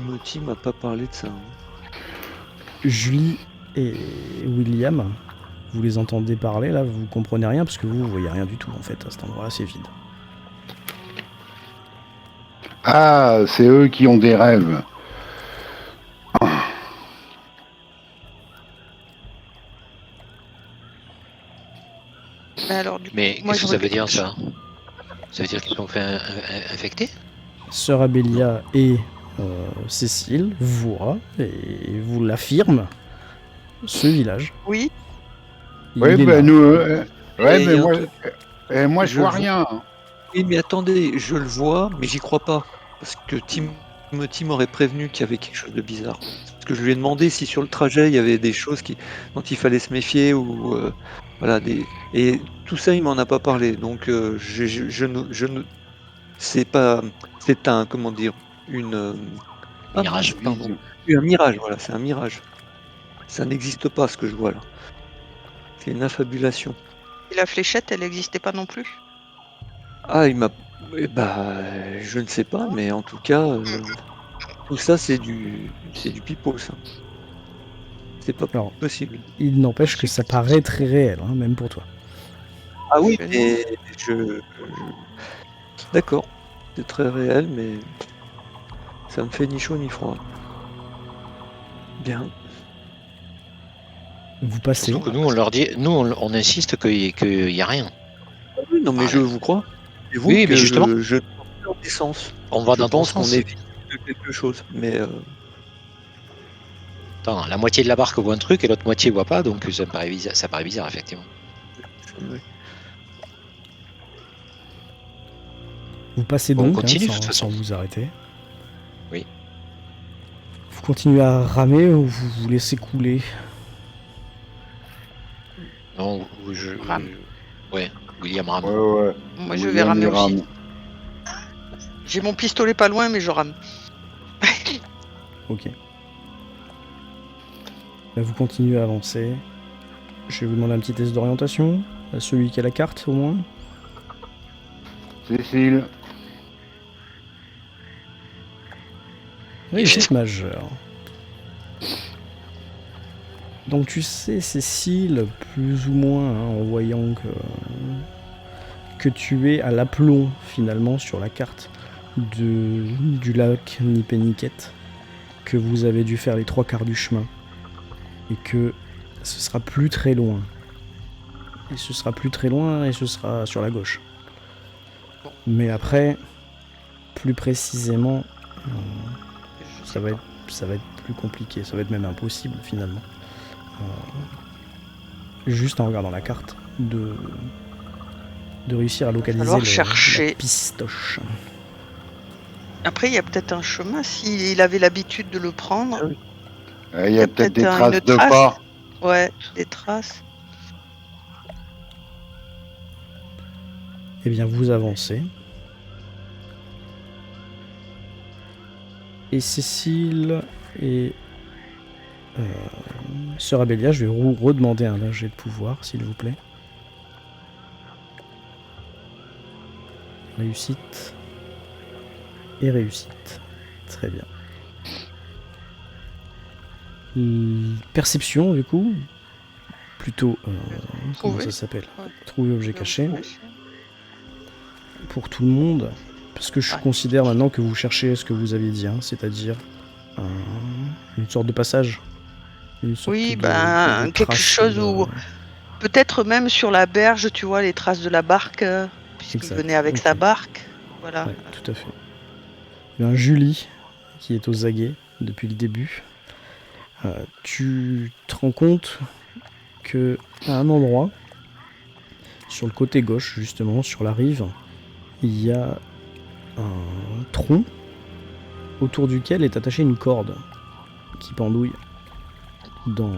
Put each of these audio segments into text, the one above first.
Timothy m'a pas parlé de ça. Julie et William, vous les entendez parler là, vous comprenez rien parce que vous voyez rien du tout en fait à cet endroit-là, c'est vide. Ah, c'est eux qui ont des rêves. Alors, du coup, Mais moi, qu'est-ce je que ça veut regarde. dire ça? Ça veut dire qu'ils sont fait infecter? Sœur Abélia et Cécile voient et vous l'affirment ce village. Oui, Oui, Il est là. ben nous. Ouais, Et mais y a un moi, truc, moi je je vois le vois. rien. Oui, mais attendez, je le vois, mais j'y crois pas. Parce que Timothy m'aurait prévenu qu'il y avait quelque chose de bizarre. Parce que je lui ai demandé si sur le trajet il y avait des choses dont il fallait se méfier ou voilà et tout ça il m'en a pas parlé. Donc c'est pas c'est un comment dire une ah mince, Mirage. pardon. Oui, un mirage, voilà, c'est un mirage. Ça n'existe pas ce que je vois là. C'est une affabulation. et la fléchette, elle n'existait pas non plus. Ah, il m'a je ne sais pas, mais en tout cas, tout ça c'est du pipeau ça. C'est pas Alors, possible. il n'empêche que ça paraît très réel, hein, même pour toi. Ah oui, Je mais d'accord, c'est très réel, mais ça me fait ni chaud ni froid. Bien. Vous passez. Surtout que nous, on leur dit, nous, on insiste qu'il y a rien. Ah oui, non, mais Ah, je là. vous crois. Et vous Oui, mais que justement, je dans des sens. on va Je dans ton pense qu'on sens. est victime de quelque chose, mais Attends, la moitié de la barque voit un truc et l'autre moitié voit pas, donc ça paraît bizarre, effectivement. oui. Vous passez Bon, on donc, continue, de sans, toute sans façon. vous arrêter. Oui. Vous continuez à ramer ou vous vous laissez couler? Non, Rame. ouais, William rame. Ouais. Moi, je vais William, ramer il aussi. rame. J'ai mon pistolet pas loin, mais je rame. Ok. Là, vous continuez à avancer. Je vais vous demander un petit test d'orientation. À celui qui a la carte, au moins. Cécile. Réussite majeure. Donc tu sais, Cécile, plus ou moins, hein, en voyant que tu es à l'aplomb, finalement, sur la carte du lac Nipeniquette, que vous avez dû faire les 3/4 du chemin, et que ce sera plus très loin. Et ce sera plus très loin, et ce sera sur la gauche. Mais après, plus précisément, ça va être plus compliqué, ça va être même impossible finalement. Juste en regardant la carte, de réussir à localiser falloir la chercher. pistoche. Après, il y a peut-être un chemin, s'il avait l'habitude de le prendre. Il y a peut-être des une traces de trace. pas. Ouais, des traces. Eh bien, vous avancez. Et Cécile et Sœur Abélia, je vais vous redemander un jet de pouvoir, s'il vous plaît. Réussite. Et réussite. Très bien. Perception, du coup. Plutôt, comment Trouver. ça s'appelle? Ouais. Trouver objet caché. Pour tout le monde. Parce que je Ouais. considère maintenant que vous cherchez ce que vous aviez dit, hein, c'est-à-dire une sorte de passage. Une sorte Oui, de quelque trace chose où... Peut-être même sur la berge, tu vois, les traces de la barque, puisqu'il Exact, venait avec ok. sa barque. Voilà. Ouais, tout à fait. Il y a un Julie qui est aux aguets depuis le début. Tu te rends compte que à un endroit, sur le côté gauche justement, sur la rive, il y a un tronc autour duquel est attachée une corde qui pendouille dans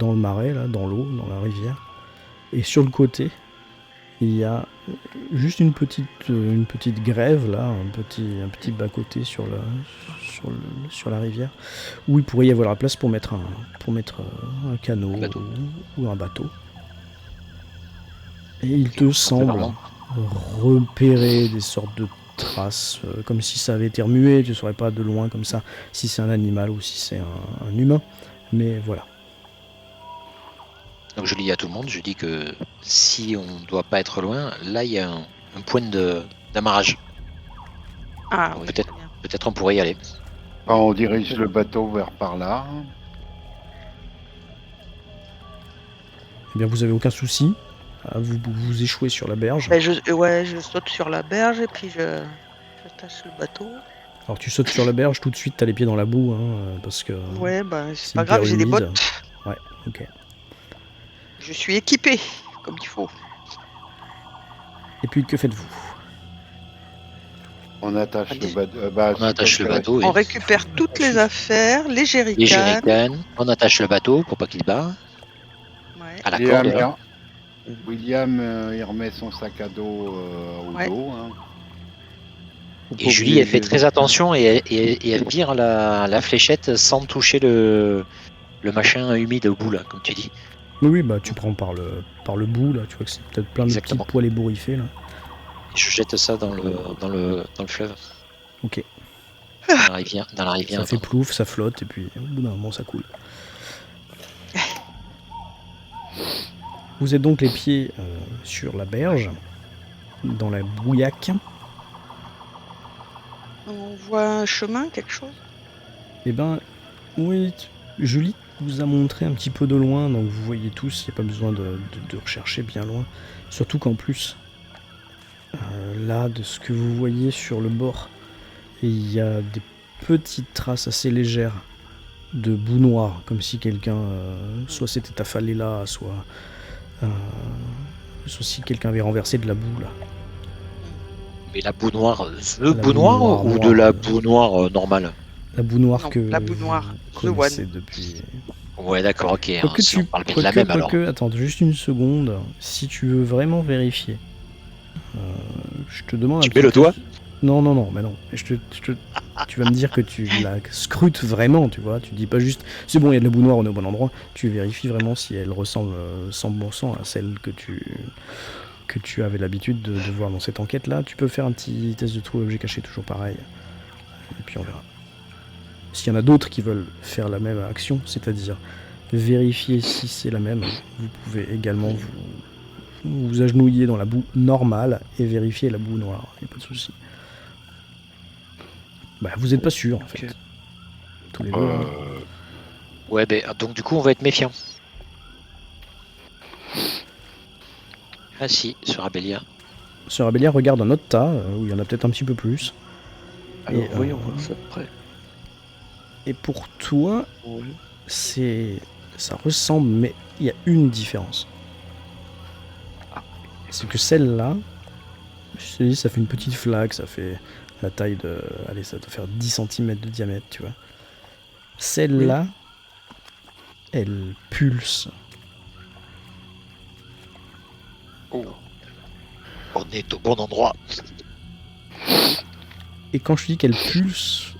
le marais, là, dans l'eau, dans la rivière. Et sur le côté, il y a juste une petite grève, là, un petit bas-côté sur la rivière, où il pourrait y avoir la place pour mettre un canot ou un bateau. Et il te semble repérer des sortes de traces, comme si ça avait été remué, tu saurais pas de loin comme ça si c'est un animal ou si c'est un humain. Mais voilà. Donc je dis à tout le monde, je dis que si on ne doit pas être loin, là il y a un point d'amarrage. Ah oui. Peut-être. bien. Peut-être on pourrait y aller. On dirige le bateau vers par là. Eh bien, vous avez aucun souci. Vous échouez sur la berge. Ben, je saute sur la berge et puis j'attache le bateau. Alors, tu sautes sur la berge, tout de suite, t'as les pieds dans la boue, hein, parce que Ouais, ben c'est c'est pas grave, hyper j'ai des humide. bottes. Ouais, ok. Je suis équipé comme il faut. Et puis, que faites-vous? On attache Ah, le bateau. On attache le bateau. On Oui. récupère toutes les affaires, les Les jerrycans. jerrycans, on attache le bateau pour pas qu'il se barre. Ouais. À la corde. Là. William, il remet son sac à dos au Ouais. dos. Hein. Et Julie, elle fait très attention et elle vire la fléchette sans toucher le machin humide au bout, là, comme tu dis. Oui, bah, tu prends par le bout, là, tu vois que c'est peut-être plein de Exactement. petits poils ébouriffés, là. Je jette ça dans le fleuve. Ok. Dans la rivière. Ça fait plouf, ça flotte, et puis au bout d'un moment, ça coule. Vous êtes donc les pieds sur la berge, dans la bouillaque. On voit un chemin, quelque chose. Eh ben, oui, Julie vous a montré un petit peu de loin, donc vous voyez tous, il n'y a pas besoin de rechercher bien loin. Surtout qu'en plus, là, de ce que vous voyez sur le bord, il y a des petites traces assez légères de boue noire, comme si quelqu'un soit s'était affalé là, soit si quelqu'un avait renversé de la boue là. Mais la boue noire, La boue noire ou de la noire, boue noire normale? La boue noire Non, que la boue noire, vous The connaissez One. depuis. Ouais, d'accord, ok. Quoique Si on parle bien de la même alors. attends, juste une seconde. Si tu veux vraiment vérifier, je te demande. Tu un mets le petit doigt peu- Non, mais non. Tu vas me dire que tu la scrutes vraiment, tu vois. Tu dis pas juste, c'est bon, il y a de la boue noire, on est au bon endroit. Tu vérifies vraiment si elle ressemble 100% à celle que tu avais l'habitude de voir dans cette enquête-là. Tu peux faire un petit test de trou objet caché, toujours pareil. Et puis on verra. S'il y en a d'autres qui veulent faire la même action, c'est-à-dire vérifier si c'est la même, vous pouvez également vous agenouiller dans la boue normale et vérifier la boue noire. Il n'y a pas de souci. Bah, vous n'êtes pas sûr en fait. Ok. Tous les deux. hein. Ouais, donc du coup, on va être méfiant. Ah si, sur Abélia. Sœur Abélia regarde un autre tas où il y en a peut-être un petit peu plus. Alors, Et, voyons voir ça de près. Et pour toi, Ouais. ça ressemble, mais il y a une différence. C'est que celle-là, je te dis, ça fait une petite flaque, ça fait la taille de... Allez, ça doit faire 10 cm de diamètre, tu vois. Celle-là, elle pulse. Oh. On est au bon endroit. Et quand je te dis qu'elle pulse,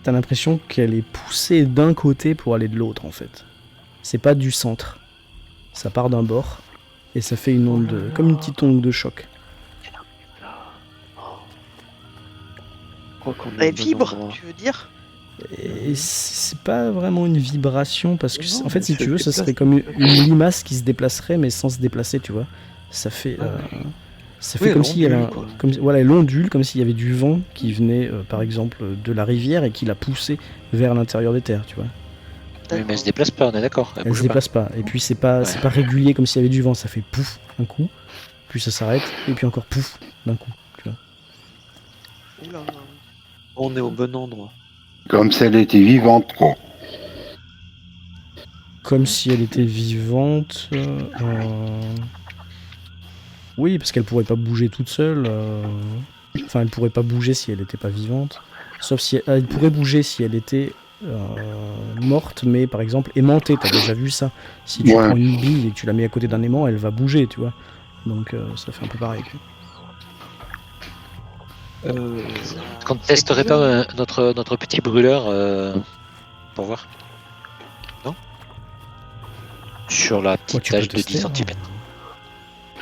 t'as l'impression qu'elle est poussée d'un côté pour aller de l'autre, en fait. C'est pas du centre. Ça part d'un bord, et ça fait une onde, comme une petite onde de choc. Je crois qu'on est au Elle bon vibre, endroit. tu veux dire? Et c'est pas vraiment une vibration, parce que, Non, en fait, mais si ça tu veux, se ça déplace. serait comme une limace qui se déplacerait, mais sans se déplacer, tu vois. Ça fait... Ça fait Oui, comme elle s'il y avait ondule, quoi. voilà, elle ondule, comme s'il y avait du vent qui venait, par exemple, de la rivière et qui la poussait vers l'intérieur des terres, tu vois. Oui, mais elle se déplace pas, on est d'accord. Elle bouge se déplace pas. Et puis c'est pas régulier comme s'il y avait du vent, ça fait pouf un coup, puis ça s'arrête, et puis encore pouf d'un coup, tu vois. Oula. On est au bon endroit. Comme si elle était vivante, quoi. Comme si elle était vivante. Oui, parce qu'elle pourrait pas bouger toute seule. Enfin, elle pourrait pas bouger si elle était pas vivante. Sauf si elle pourrait bouger si elle était morte, mais par exemple aimantée. T'as déjà vu ça? Si tu Ouais. prends une bille et que tu la mets à côté d'un aimant, elle va bouger, tu vois. Donc ça fait un peu pareil. Est-ce qu'on ne testerait pas notre petit brûleur pour voir? Non? Sur la Ouais, petite tu peux tâche de tester, 10 hein. cm.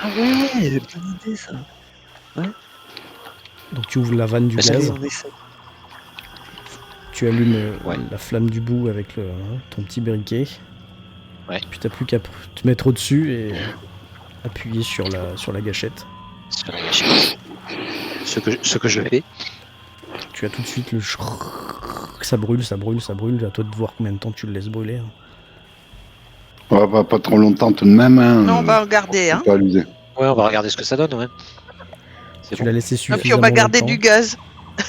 Ah ouais, bonne idée ça. Ouais. Donc tu ouvres la vanne du Bah, ça gaz, Allez, on essaie. tu allumes Ouais. la flamme du bout avec ton petit briquet. Ouais. Puis t'as plus qu'à te mettre au-dessus et appuyer sur la gâchette. Sur la gâchette. Ce que je fais. Tu as tout de suite le ça brûle, ça brûle, ça brûle. À toi de voir combien de temps tu le laisses brûler. Hein. Ouais, pas trop longtemps tout de même. Hein, Non, on va regarder. faut Hein. pas abuser. Ouais, on va regarder ce que ça donne, ouais. C'est Tu bon. l'as laissé Et suffisamment puis on va garder longtemps. du gaz.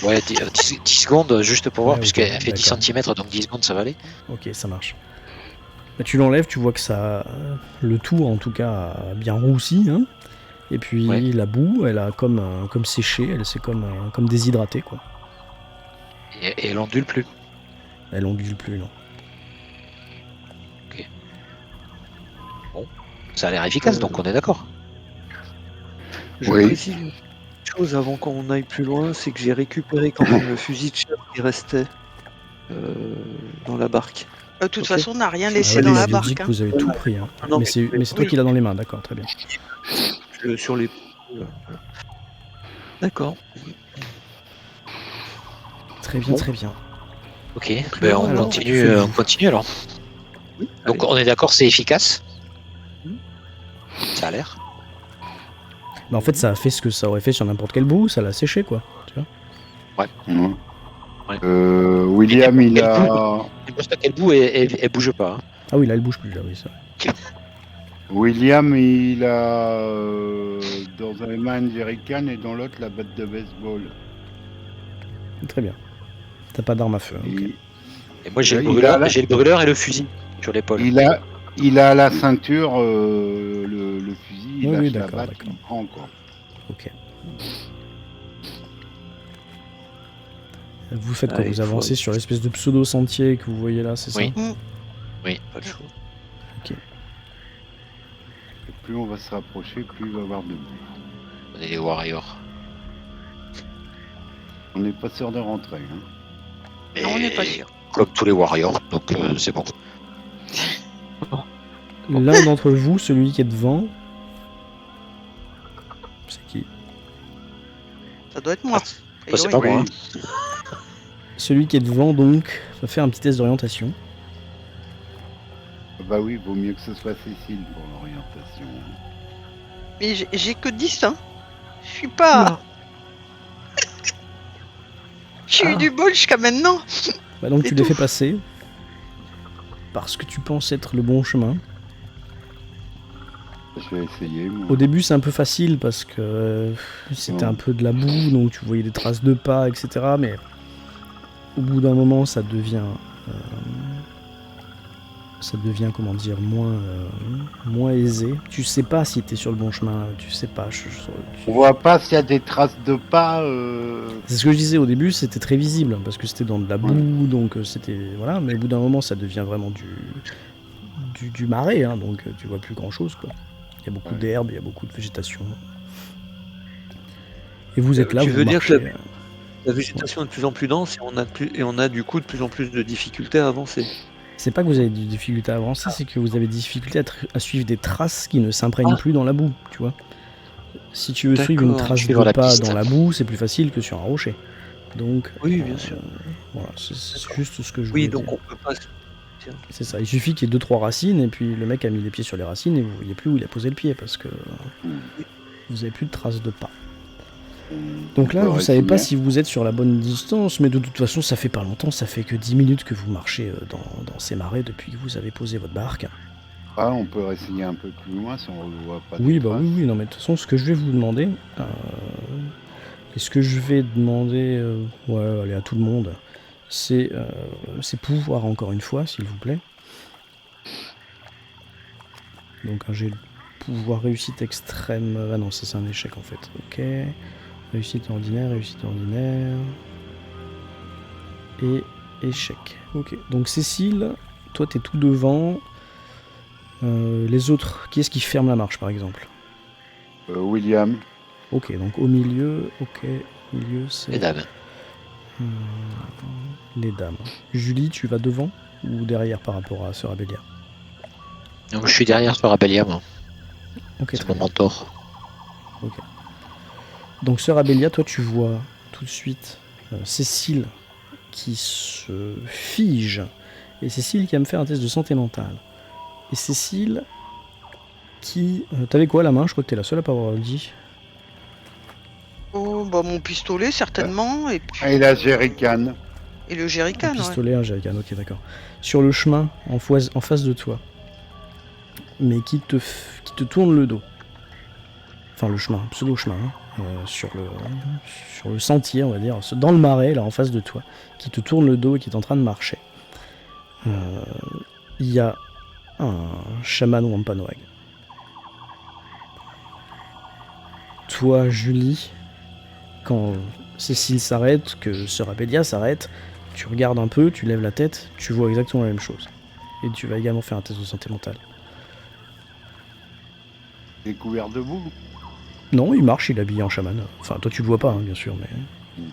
Ouais, 10 secondes juste pour voir, Ouais, ok, puisqu'elle fait 10 d'accord. cm, donc 10 secondes ça va aller. Ok, ça marche. Bah, tu l'enlèves, tu vois que ça, le tout en tout cas a bien roussi. Hein. Et puis Ouais. la boue, elle a comme séché, elle s'est comme déshydratée quoi. Et elle ondule plus. Elle ondule plus non. Ça a l'air efficace, donc on est d'accord. Je Oui. précise une chose avant qu'on aille plus loin, c'est que j'ai récupéré quand même le fusil de chair qui restait dans la barque. De toute Ok. façon, on n'a rien Ah laissé oui, dans il la avait dit barque. que Hein. vous avez tout pris. Hein. Non, mais c'est toi oui. qui l'as dans les mains, d'accord, très bien. Sur les. D'accord. Très bien, Bon. très bien. Ok, ben on alors, continue, fais-le. on continue alors. Oui, Donc allez. on est d'accord, c'est efficace. Mhm. Ça a l'air. Mais en fait, ça a fait ce que ça aurait fait sur n'importe quel bout, ça l'a séché quoi. Tu vois. Ouais. Ouais. William, il Elle a. N'importe quel bout, elle bouge pas. Hein. Ah oui, là elle bouge plus, là, oui, ça. William, il a dans un main une jerrycan et dans l'autre la batte de baseball. Très bien. T'as pas d'arme à feu. Hein, ok. Et moi j'ai Il le a brûleur, la- j'ai le brûleur et le fusil sur l'épaule. Il a à la ceinture le fusil, il Oui, lâche oui, la d'accord, batte, d'accord. il prend quoi. Ok. Vous faites quoi? Ah, Vous il faut- avancez sur l'espèce de pseudo-sentier que vous voyez là, c'est Oui. ça? Pas le choix. Ok. Et plus on va se rapprocher, plus il va y avoir de bruit. On est des warriors. On n'est pas sûr de rentrer. Hein. Non, on n'est pas Et sûr. Comme tous les warriors, donc c'est bon. L'un d'entre vous, celui qui est devant. C'est qui? Ça doit être moi. Bah, c'est pas Oui. moi. Hein. Celui qui est devant, donc, va faire un petit test d'orientation. Bah oui, vaut mieux que ce soit Cécile pour l'orientation. Mais j'ai que 10, hein. Je suis pas. Oula. J'ai eu du bol jusqu'à maintenant. Bah, donc C'est tu les tout. fais passer. Parce que tu penses être le bon chemin. Je vais essayer. Moi. Au début, c'est un peu facile parce que c'était un peu de la boue, donc tu voyais des traces de pas, etc. Mais au bout d'un moment, ça devient, comment dire, moins aisé. Tu sais pas si t'es sur le bon chemin, tu sais pas. On voit pas s'il y a des traces de pas. C'est ce que je disais au début, c'était très visible parce que c'était dans de la boue, donc c'était voilà. Mais au bout d'un moment, ça devient vraiment du marais, hein, donc tu vois plus grand chose quoi. Il y a beaucoup d'herbe, il y a beaucoup de végétation. Et vous êtes là, Tu vous veux dire que marchez. la végétation est de plus en plus dense et on a du coup de plus en plus de difficultés à avancer. C'est pas que vous avez des difficultés à avancer, c'est que vous avez des difficultés à suivre des traces qui ne s'imprègnent plus dans la boue, tu vois. Si tu veux suivre une D'accord. trace Suivre de la pas piste. dans la boue, c'est plus facile que sur un rocher. Donc, Oui, bien sûr. voilà, c'est juste ce que je Oui, voulais donc dire. on peut pas. C'est ça, il suffit qu'il y ait 2-3 racines et puis le mec a mis les pieds sur les racines et vous voyez plus où il a posé le pied parce que vous avez plus de traces de pas. Donc là, vous savez pas si vous êtes sur la bonne distance, mais de toute façon, ça fait pas longtemps, ça fait que 10 minutes que vous marchez dans ces marais depuis que vous avez posé votre barque. Ah, on peut essayer un peu plus loin si on ne voit pas. Oui, de bah traces. oui, non, mais de toute façon, ce que je vais vous demander, et ce que je vais demander allez, à tout le monde, c'est pouvoir, encore une fois, s'il vous plaît. Donc, j'ai le pouvoir réussite extrême. Ah non, ça c'est un échec en fait. Ok. Réussite ordinaire. Et échec. Ok. Donc, Cécile, toi, t'es tout devant. Les autres, qui est-ce qui ferme la marche par exemple? William. Ok, donc au milieu, au milieu c'est Les dames. les dames. Julie, tu vas devant ou derrière par rapport à Sœur Abélia? Donc je suis derrière sur Abélia, moi. Ok, C'est très mon bien. mentor. Donc sœur Abélia, toi tu vois tout de suite Cécile qui se fige. Et Cécile qui va me faire un test de santé mentale. Et Cécile qui... t'avais quoi à la main? Je crois que t'es la seule à pas avoir dit. Oh, bah mon pistolet certainement, et puis Et la jerrycan. et le Un jerrycan, ouais. pistolet, un jerrycan, ok d'accord. Sur le chemin, en face de toi. Mais qui te tourne le dos. Enfin le chemin, pseudo-chemin. Sur le sentier, on va dire. Dans le marais, là, en face de toi. Qui te tourne le dos et qui est en train de marcher. Il y a un chaman Wampanoag. Toi, Julie, quand Cécile s'arrête, que Sœur Abélia s'arrête, tu regardes un peu, tu lèves la tête, tu vois exactement la même chose. Et tu vas également faire un test de santé mentale. Il est couvert de boue. Non, il marche, il est habillé en chaman. Enfin, toi tu le vois pas, hein, bien sûr, mais... Il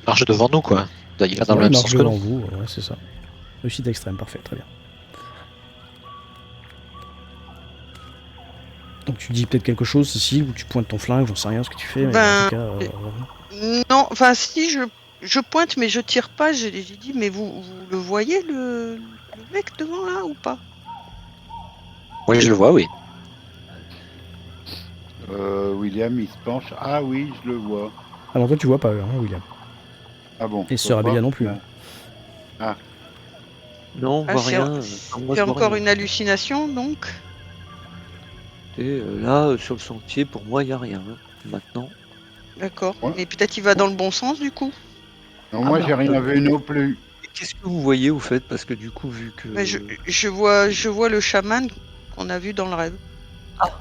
marche devant nous, quoi. Il va dans Ouais, le il même marche sens que devant nous. vous, ouais, c'est ça. Réussite extrême, parfait, très bien. Donc tu dis peut-être quelque chose, Cécile, ou tu pointes ton flingue, j'en sais rien ce que tu fais, mais Ben, en tout cas... non, enfin si je pointe mais je tire pas. J'ai dit mais vous le voyez le mec devant là ou pas? Oui, je le vois, oui. William, il se penche. Ah oui, je le vois. Alors toi tu vois pas, hein, William. Ah bon. Et Sœur Abélia non plus. Ouais. Ah, Non, on Ah, voit c'est rien. Moi, c'est je vois encore rien. une hallucination donc. Et là, sur le sentier, pour moi, il n'y a rien. Maintenant. D'accord. Ouais. Mais peut-être il va dans le bon sens du coup. non, moi bah, j'ai rien vu non plus. Et qu'est-ce que vous voyez, au fait? Parce que du coup, vu que... Mais je vois le chaman qu'on a vu dans le rêve.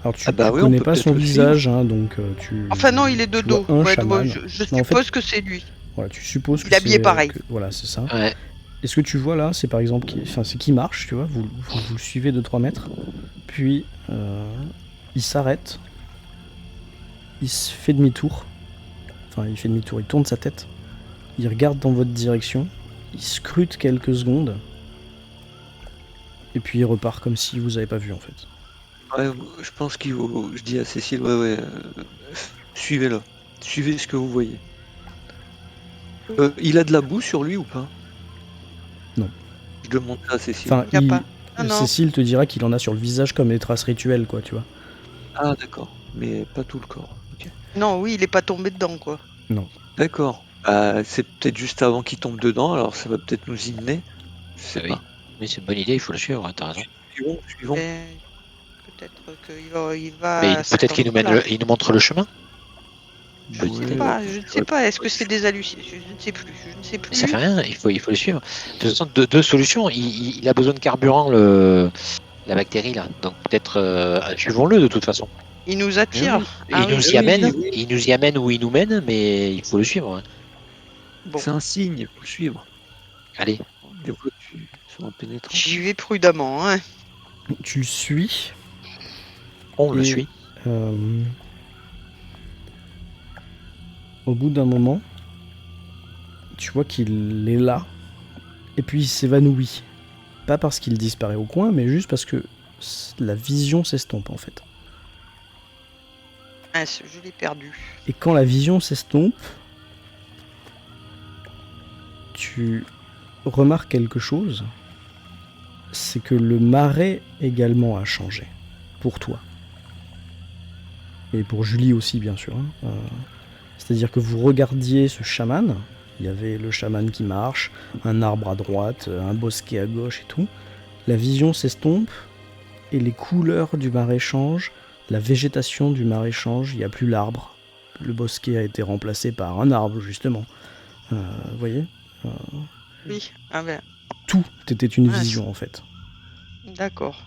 Alors tu, bah tu oui, on connais peut pas peut-être son le visage, hein, donc tu... Enfin non, il est de tu vois dos. un Ouais, chaman. je Non, en fait, suppose que c'est lui. voilà, tu supposes Il que est habillé c'est... pareil. voilà, c'est ça. Ouais. Et ce que tu vois là, c'est par exemple, c'est qui marche, tu vois, vous le suivez de 3 mètres, puis il s'arrête, il se fait demi-tour, il tourne sa tête, il regarde dans votre direction, il scrute quelques secondes, et puis il repart comme si vous avez pas vu en fait. Ouais, je pense qu'il faut... Je dis à Cécile, ouais, suivez-le. Suivez ce que vous voyez. Il a de la boue sur lui ou pas? Non. Je demande ça à Cécile. Enfin, Il y a pas. Ah non. Cécile te dira qu'il en a sur le visage comme des traces rituelles, quoi, tu vois. Ah, d'accord. Mais pas tout le corps. Ok. Non, oui, il est pas tombé dedans quoi. D'accord. C'est peut-être juste avant qu'il tombe dedans, alors ça va peut-être nous y mener. Je sais Ah oui. pas. Mais c'est une bonne idée, il faut le suivre, t'as raison. Suivons. Mais peut-être qu'il va. Mais peut-être qu'il nous mène, il nous montre le chemin. Je ne sais pas. Est-ce que c'est des hallucinations? Je ne sais plus. Mais ça fait rien, il faut le suivre. De toute façon, deux solutions. Il a besoin de carburant, la bactérie là. Donc peut-être suivons-le de toute façon. Il nous attire. Il Ah nous oui. y amène, oui. il nous y amène où il nous mène, mais il faut le suivre. Hein. Bon, C'est un signe, il faut le suivre. Allez, Des fois, tu sois impénétrant. j'y vais prudemment. Hein. Tu le suis, on le Et- suit. au bout d'un moment, tu vois qu'il est là, et puis il s'évanouit. Pas parce qu'il disparaît au coin, mais juste parce que la vision s'estompe en fait. Ah, je l'ai perdu. Et quand la vision s'estompe, tu remarques quelque chose, c'est que le marais également a changé, pour toi. Et pour Julie aussi, bien sûr. Hein. C'est-à-dire que vous regardiez ce chaman, il y avait le chaman qui marche, un arbre à droite, un bosquet à gauche et tout. La vision s'estompe, et les couleurs du marais changent, la végétation du marais change, il n'y a plus l'arbre. Le bosquet a été remplacé par un arbre, justement. Vous voyez Oui. Ah ben, Tout était une Ah, vision, en fait. d'accord.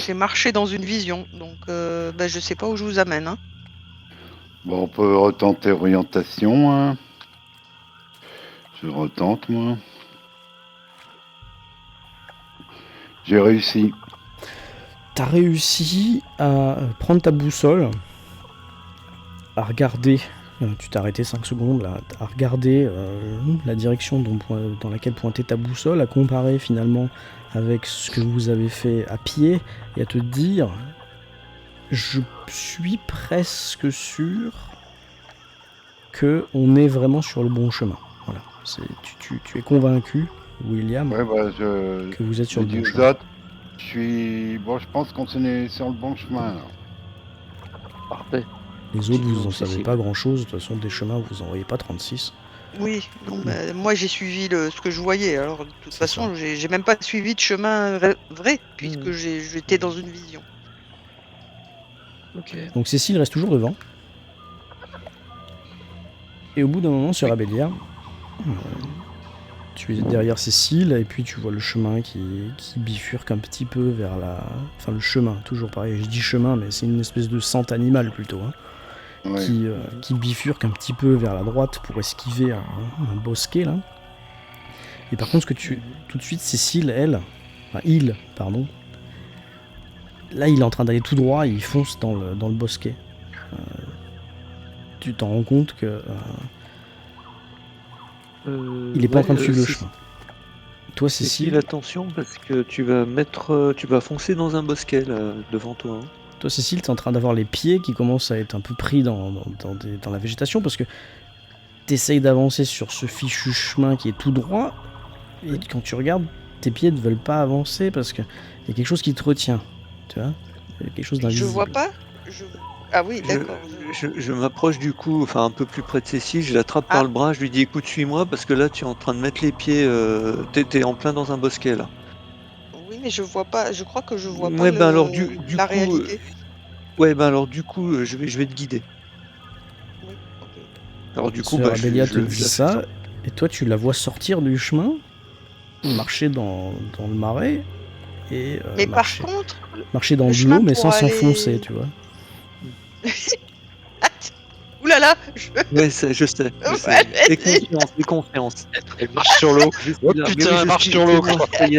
J'ai marché dans une vision, donc je sais pas où je vous amène. Hein. Bon, on peut retenter orientation. Hein. Je retente, moi. J'ai réussi. T'as réussi à prendre ta boussole, à regarder, tu t'es arrêté 5 secondes là, à regarder la direction dans laquelle pointait ta boussole, à comparer finalement avec ce que vous avez fait à pied, et à te dire, je suis presque sûr qu'on est vraiment sur le bon chemin. Voilà. Tu es convaincu, William, Ouais, bah, que vous êtes sur je le dis bon aux chemin. autres, je pense qu'on est sur le bon chemin. Là. Parfait. Les autres, vous Sinon, en c'est savez si- pas grand-chose. De toute façon, des chemins, vous en voyez pas 36. Oui, non, bah, moi j'ai suivi ce que je voyais. Alors de toute C'est façon, j'ai même pas suivi de chemin vrai, puisque Hmm. j'étais dans une vision. Ok. Donc Cécile reste toujours devant. Et au bout d'un moment, sur Abélia, tu es derrière Cécile, et puis tu vois le chemin qui bifurque un petit peu vers la... Enfin, le chemin, toujours pareil. Je dis chemin, mais c'est une espèce de sente animale plutôt, hein, Ouais. qui bifurque un petit peu vers la droite pour esquiver un bosquet, là. Et par contre, tout de suite, Cécile, pardon, là, il est en train d'aller tout droit, et il fonce dans le bosquet. Tu t'en rends compte que il est pas en train de suivre le chemin. Toi, Cécile, Cécile, attention parce que tu vas foncer dans un bosquet là, devant toi. Hein. t'es en train d'avoir les pieds qui commencent à être un peu pris dans la végétation parce que t'essayes d'avancer sur ce fichu chemin qui est tout droit et quand tu regardes, tes pieds ne veulent pas avancer parce que y a quelque chose qui te retient. Tu vois, il y a quelque chose Je d'invisible. vois pas. Ah oui, d'accord. Je m'approche du coup, enfin un peu plus près de Cécile, je l'attrape Ah. par le bras, je lui dis écoute suis-moi parce que là tu es en train de mettre les pieds, t'es en plein dans un bosquet là. Oui, mais je vois pas. Je crois que je vois pas Ouais ben alors du la coup, réalité. je vais te guider. Oui, ok. Alors du coup Sœur bah Abélia je te la dit fais ça et toi tu la vois sortir du chemin, marcher dans le marais et Mais marcher, par contre, marcher dans le de chemin l'eau mais pour sans aller- s'enfoncer, tu vois. Ouh là là, Ouais, je sais. Ouais, Aie confiance. Elle marche sur l'eau. Je suis Oh là. Mais putain, oui, elle je marche suis, sur c'est l'eau, bon, quoi. ça y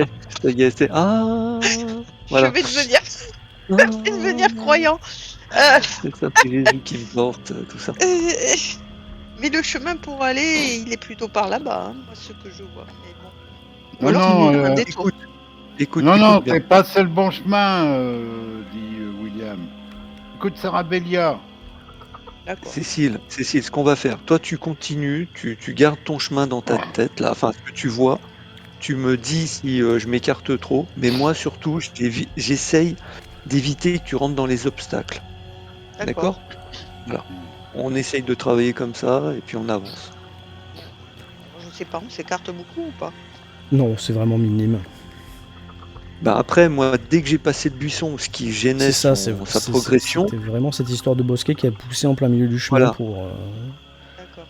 est, c'est ah je voilà. vais devenir Ah, croyant. c'est ça, c'est Jésus qui me porte, tout ça. Mais le chemin pour aller, il est plutôt par là-bas, hein, moi, ce que je vois. Mais bon. Ou Non, alors, non, c'est un détour. Écoute non, bien. t'es pas sur le bon chemin, dit William. Écoute, Sarah Bélia. D'accord. Cécile, ce qu'on va faire, toi tu continues, tu gardes ton chemin dans ta tête, là, enfin ce que tu vois, tu me dis si je m'écarte trop, mais moi surtout, j'essaye d'éviter que tu rentres dans les obstacles. D'accord? Voilà. On essaye de travailler comme ça et puis on avance. Je sais pas, on s'écarte beaucoup ou pas? Non, c'est vraiment minime. Bah après, moi, dès que j'ai passé le buisson, ce qui gênait C'est ça, sa progression, c'était vraiment cette histoire de bosquet qui a poussé en plein milieu du chemin voilà. pour... D'accord.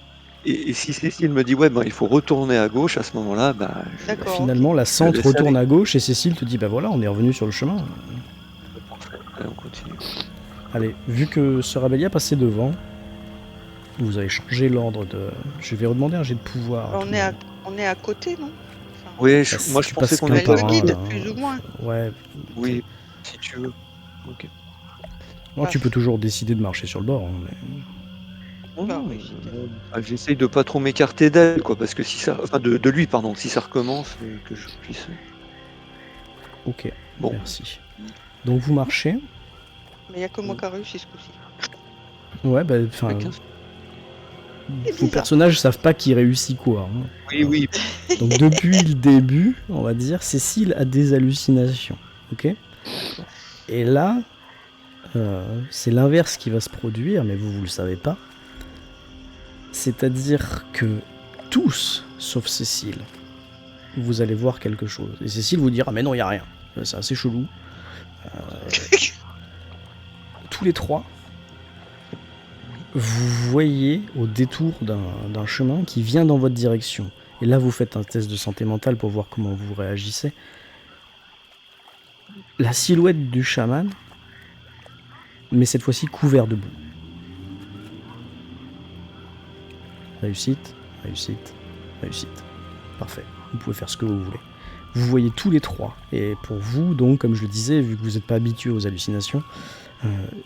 Et si Cécile me dit, ouais, bah, il faut retourner à gauche, à ce moment-là, bah, D'accord. Finalement, la centre laisse retourne aller. à gauche et Cécile te dit, bah voilà, on est revenu sur le chemin. Allez, on continue. Allez, vu que Sœur Abélia passait devant, vous avez changé l'ordre de... Je vais redemander un jet de pouvoir. à tout le monde. On est à côté, non? Enfin, Oui, Bah, moi tu je pensais passes qu'on qu'un elle était par me un, guide, là, hein. plus ou moins. Ouais. Oui, si tu veux. Ok. Moi, tu peux toujours décider de marcher sur le bord. Hein, mais... Oh, Bah non, oui, j'essaye de pas trop m'écarter d'elle, quoi, parce que si ça, enfin de lui, pardon, si ça recommence, que je puisse. Ok, Bon, merci. Donc vous marchez. Mais il n'y a que moi qui a réussi ce coup-ci. Ouais, bah, enfin... chacun- C'est Vos bizarre. personnages savent pas qui réussit quoi. Hein. oui, Donc depuis le début, on va dire, Cécile a des hallucinations. Ok. Et là, c'est l'inverse qui va se produire, mais vous le savez pas. C'est-à-dire que tous, sauf Cécile, vous allez voir quelque chose. Et Cécile vous dira, mais non, il n'y a rien. C'est assez chelou. Tous les trois, vous voyez au détour d'un chemin qui vient dans votre direction. Et là, vous faites un test de santé mentale pour voir comment vous réagissez. La silhouette du chaman, mais cette fois-ci couvert de boue. Réussite, réussite, réussite. Parfait. Vous pouvez faire ce que vous voulez. Vous voyez tous les trois. Et pour vous, donc, comme je le disais, vu que vous n'êtes pas habitué aux hallucinations,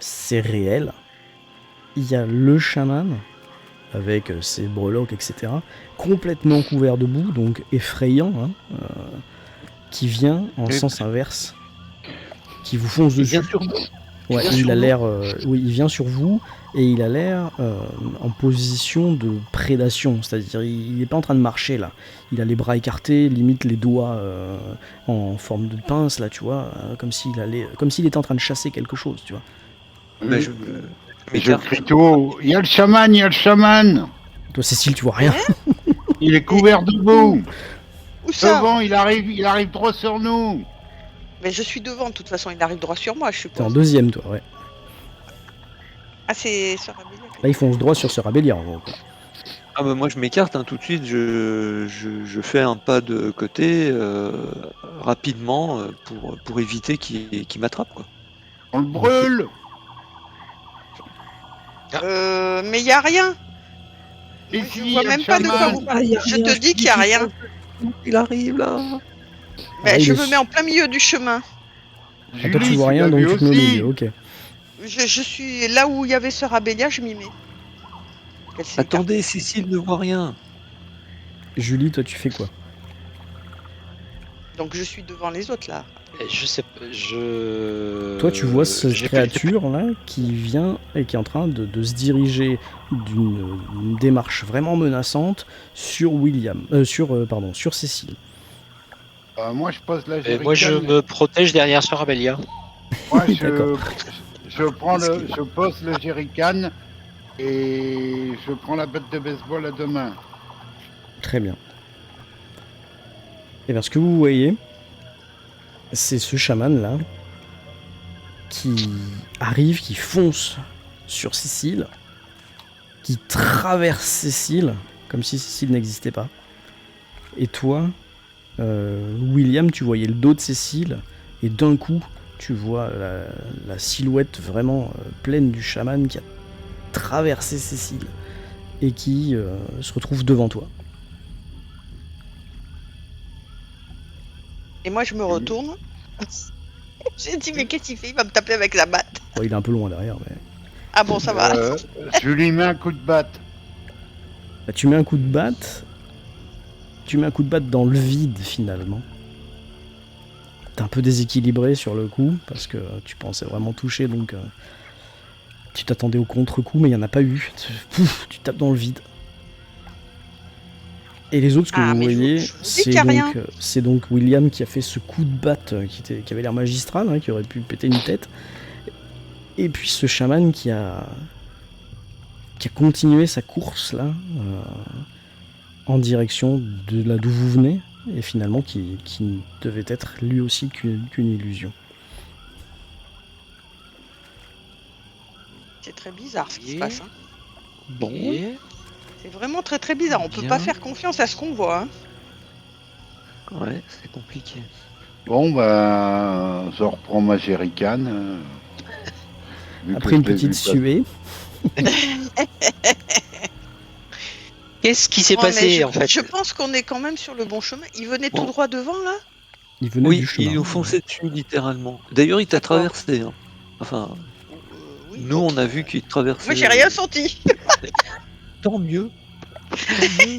c'est réel. Il y a le chaman, avec ses breloques, etc., complètement couvert de boue, donc effrayant, hein, qui vient en Et- sens inverse, qui vous fonce il vient dessus. sur nous. Ouais, vient il sur a nous l'air. Oui, il vient sur vous et il a l'air en position de prédation. C'est-à-dire, il n'est pas en train de marcher là. Il a les bras écartés, limite les doigts en forme de pince là, tu vois, comme s'il était en train de chasser quelque chose, tu vois. Bah, je Je m'écarte. crie tout haut. Il y a le chaman, il y a le chaman. Toi, Cécile, tu vois rien. Il est couvert de boue. Où ça? Devant, il arrive droit sur nous. Mais je suis devant, de toute façon, il arrive droit sur moi, je T'es en suppose. deuxième, toi, ouais. Ah, c'est Sœur Abélia. Là, il fonce droit sur ce Rabellier, en gros. Quoi. Ah bah moi je m'écarte tout de suite, je fais un pas de côté rapidement pour éviter qu'il m'attrape quoi. On le brûle. Mais il y a rien. Et Moi, si, je il y vois a même le pas de quoi chaman. vous parlez. Je te dis qu'il y a rien. Il arrive là. Mais il je est me mets en plein milieu du chemin. Ah, toi, tu Julie, vois tu rien, l'as donc vu tu te mets au aussi. milieu, ok. Je suis là où il y avait Sœur Abélia, je m'y mets. Elle s'est Attendez, Cécile ne voit rien. Julie, toi, tu fais quoi? écartée. Donc je suis devant les autres là. Je sais pas, Toi, tu vois cette j'ai pas- créature-là qui vient et qui est en train de se diriger d'une démarche vraiment menaçante sur sur Cécile. Moi, je pose la Moi, je jerrycan. me protège derrière Sœur Abélia. Moi, D'accord. je pose le jerrycan et je prends la batte de baseball à deux mains. Très bien. Et bien, ce que vous voyez, c'est ce chaman-là qui arrive, qui fonce sur Cécile, qui traverse Cécile, comme si Cécile n'existait pas. Et toi, William, tu voyais le dos de Cécile, et d'un coup, tu vois la silhouette vraiment pleine du chaman qui a traversé Cécile, et qui se retrouve devant toi. Et moi je me retourne. J'ai dit mais qu'est-ce qu'il fait? Il va me taper avec la batte. Bon, il est un peu loin derrière, mais... Ah bon ça va. Je lui mets un coup de batte. Bah, tu mets un coup de batte. Tu mets un coup de batte dans le vide finalement. T'es un peu déséquilibré sur le coup parce que tu pensais vraiment toucher, donc tu t'attendais au contre-coup, mais il n'y en a pas eu. Pouf, tu tapes dans le vide. Et les autres, ce que Ah, vous mais voyez, je vous dis qu'il y a rien. c'est donc William qui a fait ce coup de batte qui avait l'air magistral, hein, qui aurait pu péter une tête. Et puis ce chaman qui a continué sa course là, en direction de là d'où vous venez, et finalement qui ne devait être lui aussi qu'une illusion. C'est très bizarre ce qui se passe. Hein. Bon. Et- C'est vraiment très très bizarre. On peut Bien. pas faire confiance à ce qu'on voit. Hein. Ouais, c'est compliqué. Bon, bah, je reprends ma jerrycan. Vu que Après une je l'ai petite vu suée, Qu'est-ce qui s'est Ouais, mais passé en fait? je pense qu'on est quand même sur le bon chemin. Il venait tout Bon. droit devant là. il venait Oui, du chemin. il nous fonçait dessus littéralement. D'ailleurs, il t'a D'accord. traversé. Hein. Enfin, Oui, nous donc, on a vu qu'il traversait. Moi j'ai rien senti. Tant mieux. Tant mieux.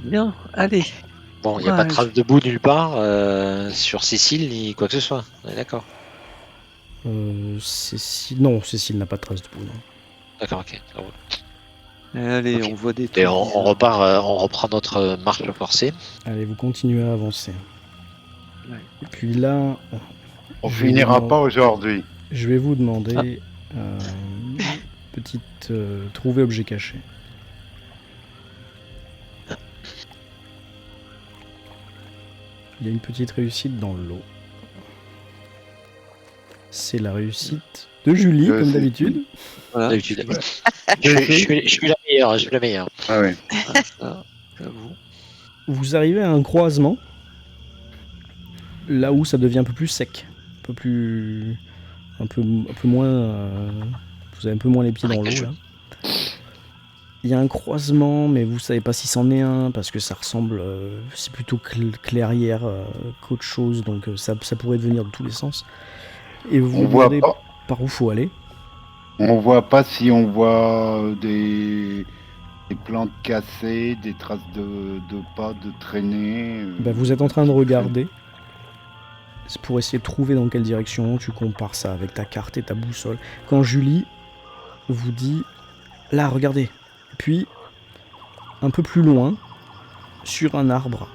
Bien, allez. Bon, il n'y a pas de Courage. trace de boue nulle part sur Cécile ni quoi que ce soit. On est d'accord. Non, Cécile n'a pas de trace de boue. Non. D'accord, ok. Ça roule. Allez, Ok. on voit des trucs. Et on bizarres. repart, on reprend notre marche forcée. Allez, vous continuez à avancer. Ouais. Et puis là, On je vais finira vous pas aujourd'hui. Je vais vous demander petite trouver objet caché. Il y a une petite réussite dans le lot. C'est la réussite de Julie, Je comme sais. d'habitude. Voilà. D'habitude. Ouais. Je suis la meilleure, je suis la meilleure. Ah ouais. Ah, ça, j'avoue. Vous arrivez à un croisement, là où ça devient un peu plus sec, un peu moins. Vous avez un peu moins les pieds dans l'eau Marécageux. là. Il y a un croisement, mais vous savez pas si c'en est un parce que ça ressemble, c'est plutôt clairière qu'autre chose, donc ça pourrait devenir de tous les sens. Et vous On vous voit demandez pas. par où faut aller. On voit pas si on voit des plantes cassées, des traces de pas, de traînées. Bah, vous êtes en train de regarder. C'est pour essayer de trouver dans quelle direction. Tu compares ça avec ta carte et ta boussole. Quand Julie vous dit là, regardez. Et puis, un peu plus loin, sur un arbre,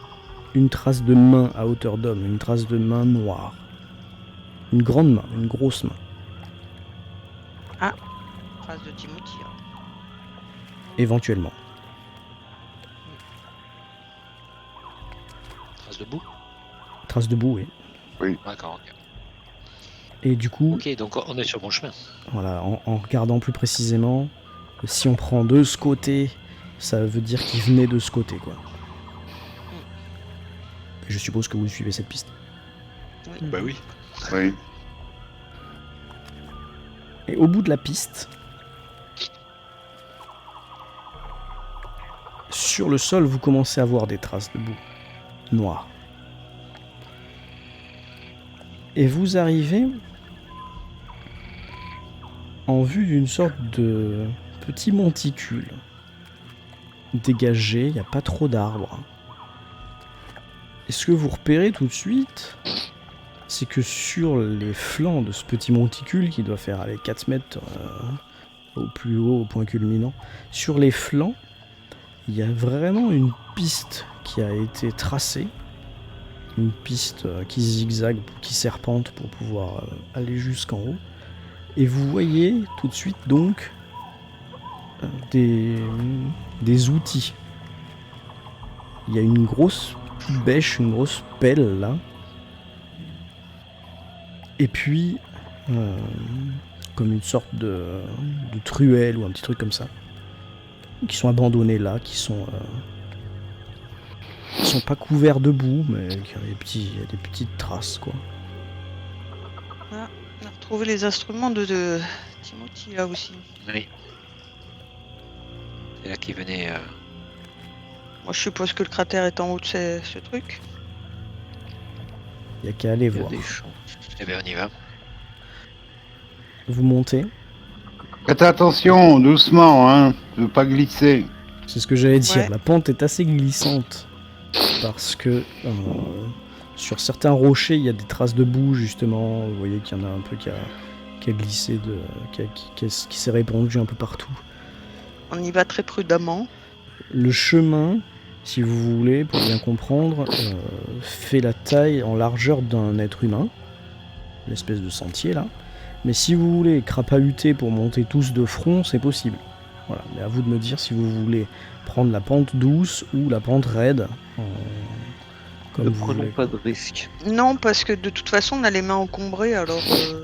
une trace de main à hauteur d'homme, une trace de main noire. Une grande main, une grosse main. Trace de Timothy. Hein. Éventuellement. Trace de boue. Trace de boue, oui. D'accord. Ok. Et du coup, Ok, donc on est sur le bon chemin. voilà, en regardant plus précisément, si on prend de ce côté, ça veut dire qu'il venait de ce côté, quoi. Et je suppose que vous suivez cette piste. Bah oui. Oui. Et au bout de la piste, sur le sol, vous commencez à voir des traces de boue noire. Et vous arrivez en vue d'une sorte de petit monticule dégagé, il n'y a pas trop d'arbres. Et ce que vous repérez tout de suite, c'est que sur les flancs de ce petit monticule, qui doit faire 4 mètres au plus haut, au point culminant, sur les flancs, il y a vraiment une piste qui a été tracée, une piste qui zigzague, qui serpente pour pouvoir aller jusqu'en haut. Et vous voyez tout de suite donc des outils. Il y a une grosse bêche, une grosse pelle là. Et puis, comme une sorte de truelle ou un petit truc comme ça, qui sont abandonnés là, qui sont pas couverts de boue, mais il y a des petites traces, quoi. On a retrouvé les instruments de Timothy là aussi. Oui. C'est là qu'il venait. Moi je suppose que le cratère est en haut de ce truc. Il n'y a qu'à aller Il y a voir. des champs. Eh bien, on y va. Vous montez, Faites attention, doucement, hein, ne pas glisser. c'est ce que j'allais dire. Ouais. La pente est assez glissante parce que sur certains rochers, il y a des traces de boue, justement. Vous voyez qu'il y en a un peu qui a glissé, qui s'est répandu un peu partout. On y va très prudemment. Le chemin, si vous voulez, pour bien comprendre, fait la taille en largeur d'un être humain, l'espèce de sentier là. Mais si vous voulez crapahuter pour monter tous de front, c'est possible. Voilà, mais à vous de me dire si vous voulez prendre la pente douce ou la pente raide, comme Ne vous prenons voulez. pas de risques. Non, parce que de toute façon on a les mains encombrées alors.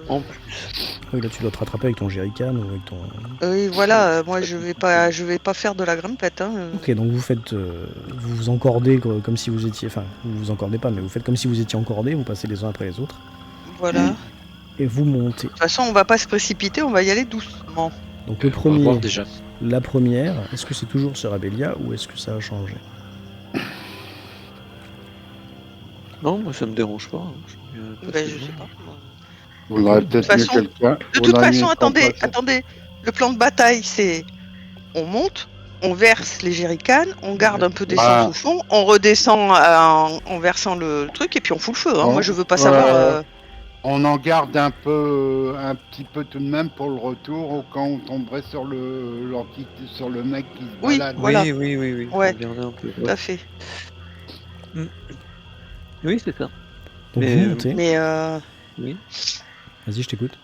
En plus, Oui, là tu dois te rattraper avec ton jerrycan ou avec ton... Oui, voilà, moi je vais pas faire de la grimpette. Hein. Ok, donc vous faites, vous vous encordez comme si vous étiez, enfin, vous vous encordez pas, mais vous faites comme si vous étiez encordés, vous passez les uns après les autres, Voilà. et vous montez. De toute façon, on va pas se précipiter, on va y aller doucement. Donc le On va premier, voir déjà. la première, est-ce que c'est toujours sur Abélia ou est-ce que ça a changé? non, moi ça me dérange pas. Ben, je sais pas. On aurait peut-être toute mieux façon- quelqu'un. De toute façon, attendez. Le plan de bataille, c'est on monte, on verse les jerrycans, on garde un peu d'essence Ah. au fond, on redescend en versant le truc et puis on fout le feu. Hein. Bon, Moi, je veux pas savoir. On en garde un petit peu tout de même pour le retour au cas où on tomberait sur sur le mec qui se Oui, balade. voilà. Oui. Ouais. Regardez un peu. Tout à fait. Oui, c'est ça. Donc Mais, vous montez. Mais Oui. Vas-y, je t'écoute.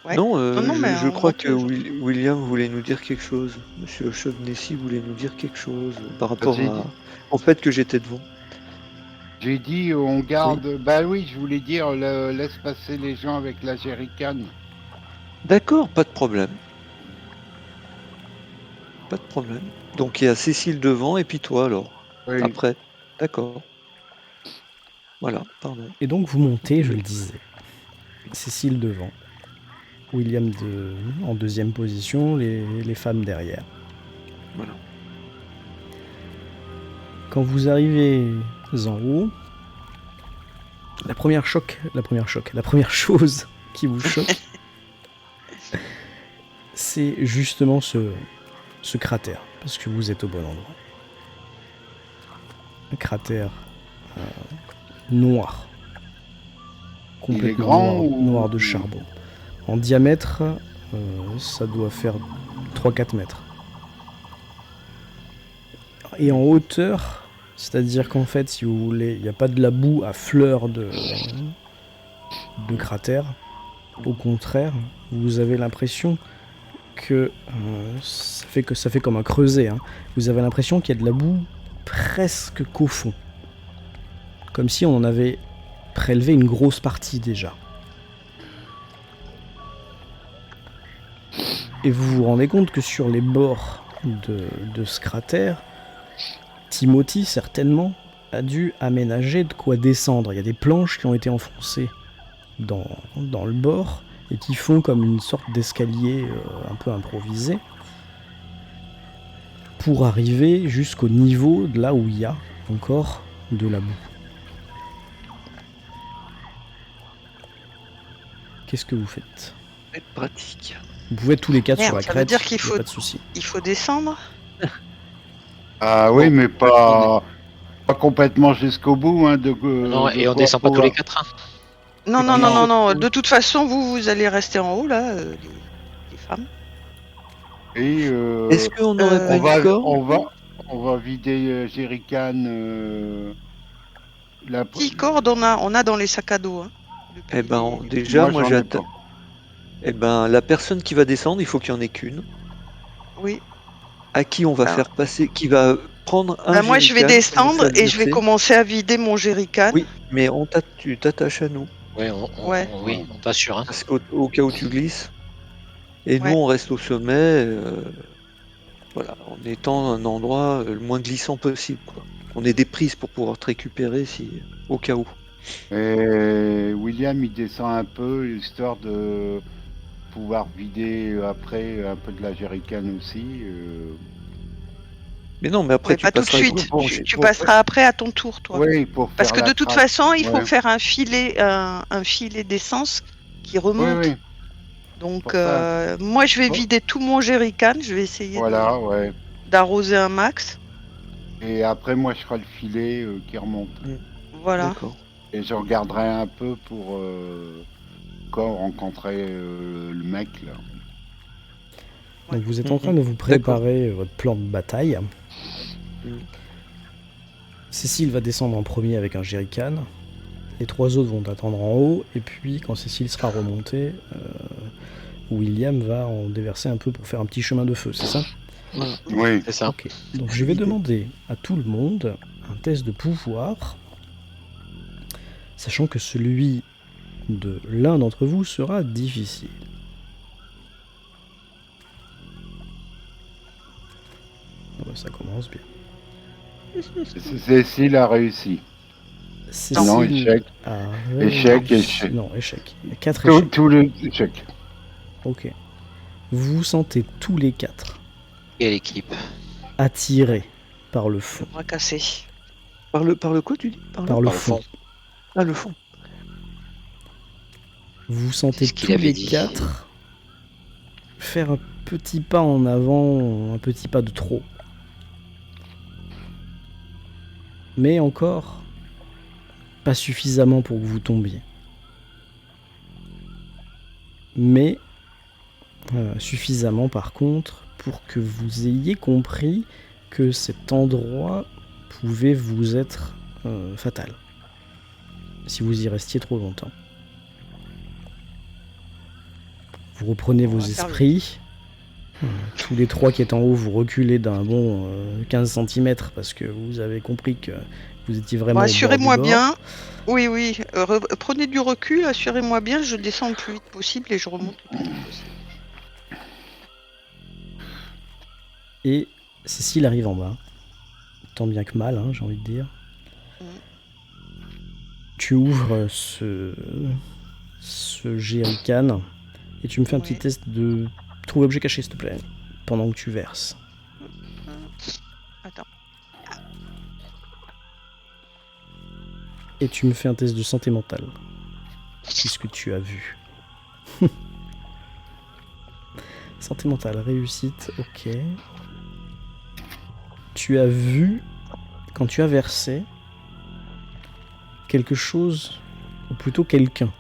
ouais. Non, Non, mais je on crois monte que aujourd'hui. William voulait nous dire quelque chose. Monsieur Chauvenessy voulait nous dire quelque chose par rapport Vas-y. au fait que j'étais devant. J'ai dit on garde. Bah oui, je voulais dire laisse passer les gens avec la jerrycan. D'accord, pas de problème. Pas de problème. Donc il y a Cécile devant et puis toi alors. Oui. Après. D'accord. Voilà, pardon. Et donc vous montez, je le disais. Cécile devant. William en deuxième position, les femmes derrière. Voilà. Quand vous arrivez en haut, la première chose qui vous choque, c'est justement ce cratère, parce que vous êtes au bon endroit. Un cratère noir, complètement grand noir, ou- noir de charbon. En diamètre, ça doit faire 3-4 mètres. Et en hauteur, c'est-à-dire qu'en fait, si vous voulez, il n'y a pas de la boue à fleur de cratère. Au contraire, vous avez l'impression que ça fait comme un creuset. Hein. Vous avez l'impression qu'il y a de la boue presque qu'au fond. Comme si on en avait prélevé une grosse partie déjà. Et vous vous rendez compte que sur les bords de ce cratère, Timothy, certainement, a dû aménager de quoi descendre. Il y a des planches qui ont été enfoncées dans le bord et qui font comme une sorte d'escalier un peu improvisé pour arriver jusqu'au niveau de là où il y a encore de la boue. Qu'est-ce que vous faites ? C'est pratique. Vous pouvez être tous les quatre Merde, sur la ça veut crête, dire qu'il y a faut- pas de souci. Il faut descendre. Ah oui, mais pas complètement jusqu'au bout. Hein, Non, de et on quoi descend pas tous pouvoir- les 4. Hein. Non, non, Ah non, non. non, non. De toute façon, vous allez rester en haut, là, les femmes. Et Est-ce qu'on n'aurait pas on une va, corde on va vider Jerrycan. La... Qui corde on a dans les sacs à dos. Hein, Eh ben, déjà, moi j'en j'ai ai pas. Eh ben, la personne qui va descendre, il faut qu'il y en ait qu'une. Oui. À qui on va Alors. faire passer, qui va prendre un Bah, moi, je vais jerrycan, descendre commencer à et je vais verser. commencer à vider mon jerrycan. Oui, mais tu t'attaches à nous, Ouais, Ouais. oui, on t'assure. Hein. parce qu'au cas où tu glisses. Et Ouais. nous, on reste au sommet, voilà, en étant un endroit le moins glissant possible, quoi. On ait des prises pour pouvoir te récupérer au cas où. Et William, il descend un peu, histoire de pouvoir vider après un peu de la Jerrycan aussi. Mais non, mais après, Ouais, tu pas tout de passeras suite. pour- Tu pour- passeras après à ton tour, toi. Oui, pour Parce faire que la de toute trace. façon, il faut Ouais. faire un filet d'essence qui remonte. Oui, oui, Donc, pour ça. moi, je vais Bon. vider tout mon jerrycan. Je vais essayer Voilà, ouais. d'arroser un max. Et après, moi, je ferai le filet qui remonte. Voilà. D'accord. Et je regarderai un peu pour quand rencontrer le mec, là. Donc vous êtes en train de vous préparer votre plan de bataille. Cécile va descendre en premier avec un jerrycan. Les trois autres vont attendre en haut. Et puis quand Cécile sera remontée, William va en déverser un peu pour faire un petit chemin de feu, c'est ça ? Voilà. Oui. C'est ça. Ok. Donc je vais demander à tout le monde un test de pouvoir, sachant que celui de l'un d'entre vous sera difficile. Ah bah, ça commence bien. Cécile a réussi. Cécile Non, échec. a Échec, réussi. échec. Non, échec. Il y a 4 échecs. Tous les échecs. Ok. Vous vous sentez tous les 4 Et l'équipe. attirés par le fond. Bras cassé. Par le quoi, tu dis Par le Par le fond. fond. Ah, le fond. Vous vous sentez C'est ce qu'il tous avait les dit. 4 faire un petit pas en avant, un petit pas de trop. Mais encore, pas suffisamment pour que vous tombiez. Mais suffisamment par contre pour que vous ayez compris que cet endroit pouvait vous être fatal. Si vous y restiez trop longtemps. Vous reprenez On vos va faire esprits. Tous les trois qui êtes en haut, vous reculez d'un bon 15 cm parce que vous avez compris que vous étiez vraiment. Bon, au bord assurez-moi du bord. bien. Oui, oui. Prenez du recul, assurez-moi bien. Je descends le plus vite possible et je remonte le plus vite possible. Et Cécile arrive en bas. Tant bien que mal, hein, j'ai envie de dire. Tu ouvres ce jerrycan et tu me fais un petit Ouais. test de trouver objet caché, s'il te plaît, pendant que tu verses. Attends. Et tu me fais un test de santé mentale. Puisque tu as vu. Santé mentale, réussite, ok. Tu as vu, quand tu as versé, quelque chose, ou plutôt quelqu'un,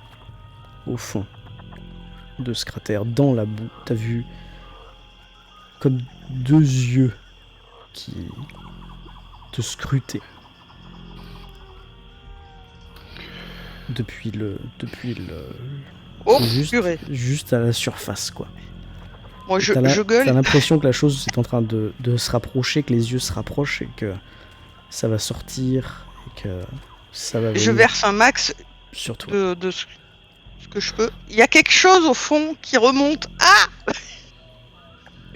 au fond de ce cratère, dans la boue, t'as vu comme 2 yeux qui te scrutaient depuis le Oh, juste, purée. juste à la surface, quoi. Moi, je T'as gueule. l'impression que la chose est en train de se rapprocher, que les yeux se rapprochent et que ça va sortir et que ça va venir Je verse un max sur toi. de ce que je peux. Il y a quelque chose au fond qui remonte. Ah!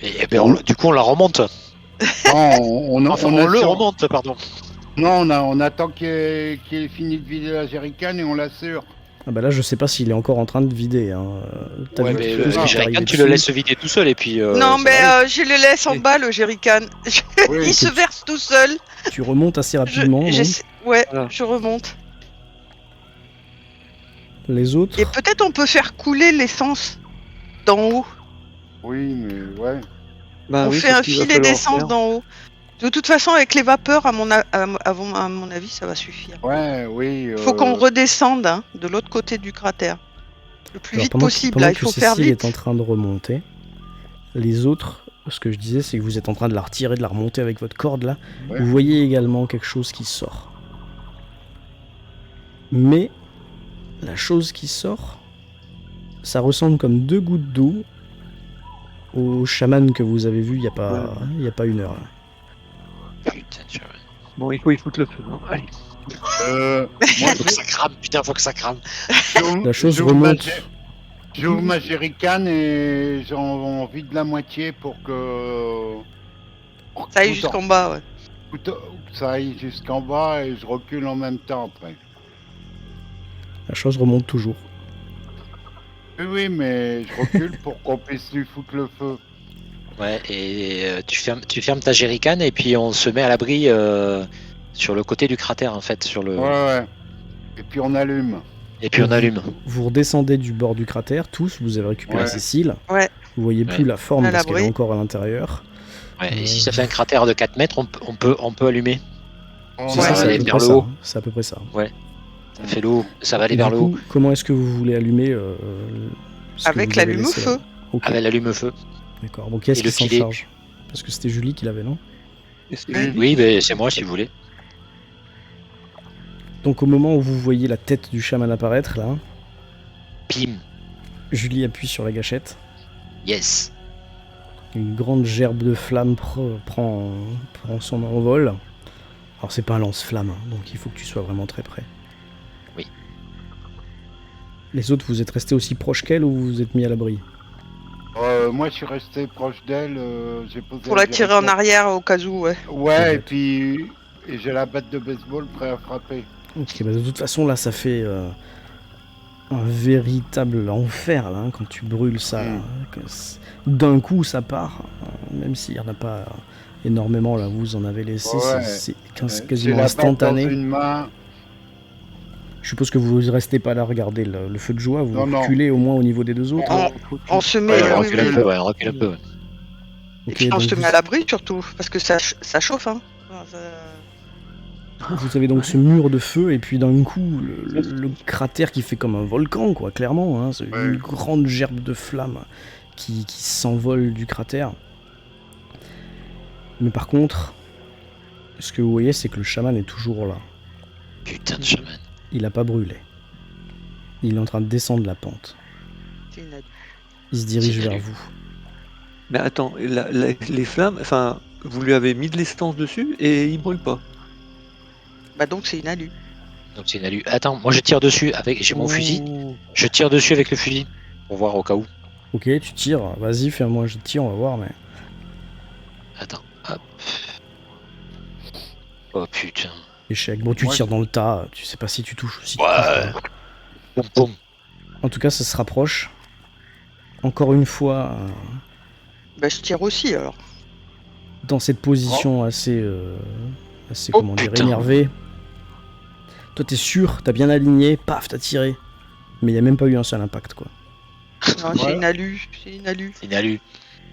Et ben, du coup, on la remonte. Non, Enfin, on on le assure- remonte, pardon. Non, on attend qu'il ait fini de vider la jerrycan et on l'assure. Ah bah là, je sais pas s'il est encore en train de vider. Hein. T'as Ouais, vu mais quelque Mais chose le qui t'est jerrycan, arrivé tu le dessus. laisses vider tout seul et puis. Non, ça mais va aller. je le laisse en Oui. bas, le jerrycan. Oui, Il se écoute. verse tout seul. Tu remontes assez rapidement. donc. Ouais, Voilà. je remonte. Les autres, Et peut-être on peut faire couler l'essence d'en haut. Oui, mais ouais. Bah On oui, fait c'est un ce qu'il va filet falloir d'essence faire. d'en haut. De toute façon, avec les vapeurs, à mon avis, ça va suffire. Ouais, oui. Il faut qu'on redescende hein, de l'autre côté du cratère. Le plus alors, vite pendant possible, pendant là, il que faut faire Cécile vite. est en train de remonter, les autres, ce que je disais, c'est que vous êtes en train de la retirer, de la remonter avec votre corde là. Ouais. Vous voyez également quelque chose qui sort. Mais la chose qui sort, ça ressemble comme 2 gouttes d'eau au chaman que vous avez vu il y a pas 1 heure. Là. Putain, tu vois. Bon, il faut y foutre le feu. Non allez. Moi, Faut que ça crame, putain, faut que ça crame. La chose j'ouvre ma remonte. jer- J'ouvre ma jerrycan et j'en vide la moitié pour que. Ça aille tout jusqu'en bas, ouais. Ça aille jusqu'en bas et je recule en même temps après. La chose remonte toujours. Oui, mais je recule pour qu'on puisse lui foutre le feu. Ouais, et tu fermes ta jerrycan et puis on se met à l'abri sur le côté du cratère en fait, sur le. Ouais. Et puis on allume. Et puis on allume. Vous redescendez du bord du cratère, tous, vous avez récupéré Ouais. Cécile. Ouais. Vous voyez plus Ouais. la forme À parce qu'elle est l'abri. encore à l'intérieur. Ouais, et si ça fait un cratère de 4 mètres, on peut allumer. C'est Ouais, ça, c'est à aller peu vers près le ça. haut. C'est à peu près ça. Ça fait l'eau, ça va aller Et vers du le haut. coup, comment est-ce que vous voulez allumer ce que Avec vous avez l'allume-feu. laissé là Ok, Avec l'allume-feu. d'accord. Donc qui est-ce Et le qui s'en filet. charge Parce que c'était Julie qui l'avait, non Et c'est- Oui. Oui, ben c'est moi si vous voulez. Donc au moment où vous voyez la tête du chaman apparaître, là, Pim. Julie appuie sur la gâchette. Yes. Une grande gerbe de flamme prend son envol. Alors c'est pas un lance-flamme, hein, donc il faut que tu sois vraiment très près. Oui. Les autres, vous êtes restés aussi proches qu'elle ou vous vous êtes mis à l'abri? Moi, je suis resté proche d'elle. J'ai posé Pour la tirer en jerrycan. arrière au cas où, ouais. Ouais, et Exact. puis j'ai la batte de baseball prêt à frapper. Ok, bah de toute façon là ça fait un véritable enfer là, hein, quand tu brûles ça. Mm. Là, d'un coup ça part, même s'il n'y en a pas énormément là, vous en avez laissé, Ouais. c'est J'ai quasiment la batte dans instantané. une main. Je suppose que vous restez pas là regarder le feu de joie, vous Non. reculez au moins au niveau des 2 autres. hein. On se met, Ouais, Ouais, on oui, recule oui. un peu, ouais, on recule un peu. Ouais. Et Ok, puis on donc se met à l'abri surtout, parce que ça chauffe, hein. Enfin, vous avez donc ce mur de feu et puis d'un coup le cratère qui fait comme un volcan quoi, clairement. Hein, c'est une Ouais. grande gerbe de flammes qui s'envole du cratère. Mais par contre, ce que vous voyez c'est que le chaman est toujours là. Putain de chaman. Il a pas brûlé. Il est en train de descendre la pente. c'est une- Il se dirige C'est vers salut. vous. Mais attends, les flammes, enfin, vous lui avez mis de l'essence dessus et il brûle pas. Bah donc c'est une alu. Donc c'est une alu. Attends, moi je tire dessus avec. J'ai mon fusil. Oh. Je tire dessus avec le fusil. Pour voir au cas où. Ok, tu tires. Vas-y, fais-moi un jet de tir, on va voir. Mais Attends. Hop. Oh putain. échec. Bon, tu Moi, tires dans le tas. Tu sais pas si tu touches ou si tu Ouais. touches pas. Boum boum. En tout cas, ça se rapproche. Encore une fois, Bah je tire aussi alors. dans cette position assez Oh, comment dire, putain. énervée. Toi, t'es sûr, t'as bien aligné, paf, t'as tiré. Mais il y a même pas eu un seul impact, quoi. Non, c'est Ouais. une alu, c'est une alu. C'est une alu.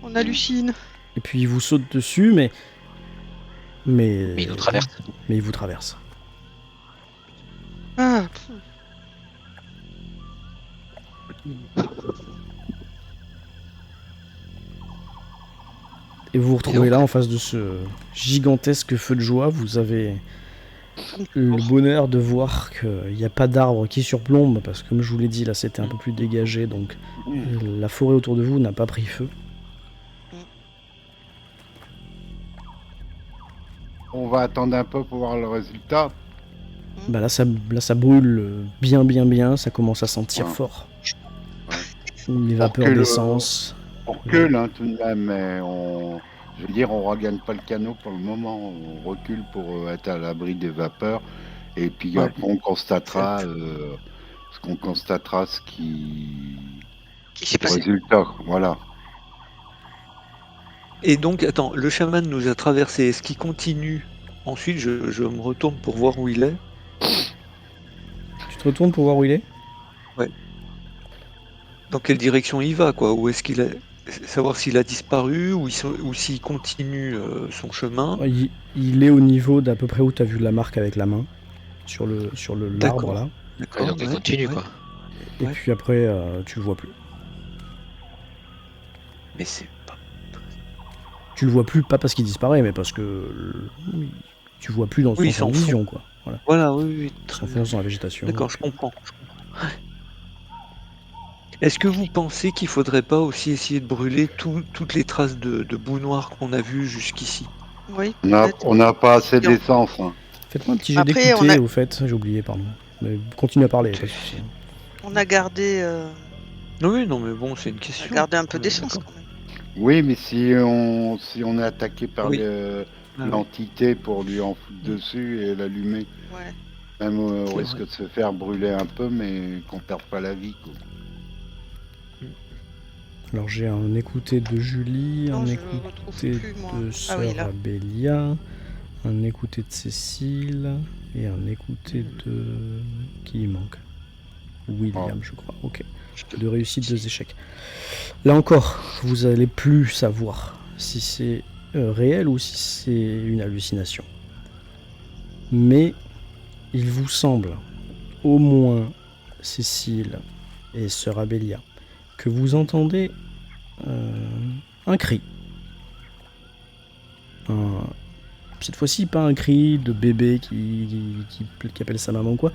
On hallucine. Et puis il vous saute dessus, mais Mais il nous traverse. Mais il vous traverse. Ah, Et vous vous retrouvez donc là en face de ce gigantesque feu de joie. Vous avez le bonheur de voir qu'il n'y a pas d'arbre qui surplombe, parce que comme je vous l'ai dit, là c'était un peu plus dégagé, donc la forêt autour de vous n'a pas pris feu. On va attendre un peu pour voir le résultat. Bah là ça brûle bien, ça commence à sentir Ouais. fort. Ouais. Les vapeurs que le- d'essence. On recule hein, tout de même, mais je veux dire, on regagne pas le canot pour le moment. On recule pour être à l'abri des vapeurs. Et puis Ouais. après, on constatera Certes. ce qui Qui s'est le passé. résultat. Voilà. Et donc, attends, le chaman nous a traversé. Est-ce qu'il continue? Ensuite, je me retourne pour voir où il est. Tu te retournes pour voir où il est? Dans quelle direction il va, quoi? Où est-ce qu'il est? Savoir s'il a disparu ou s'il continue son chemin. Il est au niveau d'à peu près où tu as vu la marque avec la main, sur l'arbre D'accord. là. Ouais, D'accord, donc il ouais, continue, ouais. quoi. Et Ouais. puis après, tu le vois plus. Mais c'est pas... Tu le vois plus, pas parce qu'il disparaît, mais parce que tu vois plus dans son Oui, il champ de s'enfonce. vision, quoi. Voilà. Voilà, oui, Il très bien. s'enfonce dans la végétation. D'accord, je comprends. Est-ce que vous pensez qu'il faudrait pas aussi essayer de brûler toutes les traces de boue noire qu'on a vues jusqu'ici? Oui, On n'a peut-être. pas assez Et on- d'essence. Hein. Faites-moi un petit jet Après, d'écouter, on a- au fait. J'ai oublié, pardon. Mais continue à parler, Ok. pas de souci. On a gardé, Oui, non, mais bon, c'est une on a question. gardé un peu Ouais, d'essence d'accord. quand même. Oui, mais si on est attaqué par Oui. Ah oui. l'entité pour lui en foutre dessus et l'allumer, Ouais. même au C'est risque vrai. de se faire brûler un peu, mais qu'on perde pas la vie. Quoi. Alors j'ai un écouté de Julie, Non, un je écouté le retrouve plus, moi. de Ah Sœur oui, là. Abélia, un écouté de Cécile et un écouté de... Qui il manque? William, je crois. Ok. 2 réussites, 2 échecs. Là encore, vous allez plus savoir si c'est réel ou si c'est une hallucination. Mais il vous semble, au moins Cécile et Sœur Abélia, que vous entendez un cri. Cette fois-ci, pas un cri de bébé qui appelle sa maman ou quoi.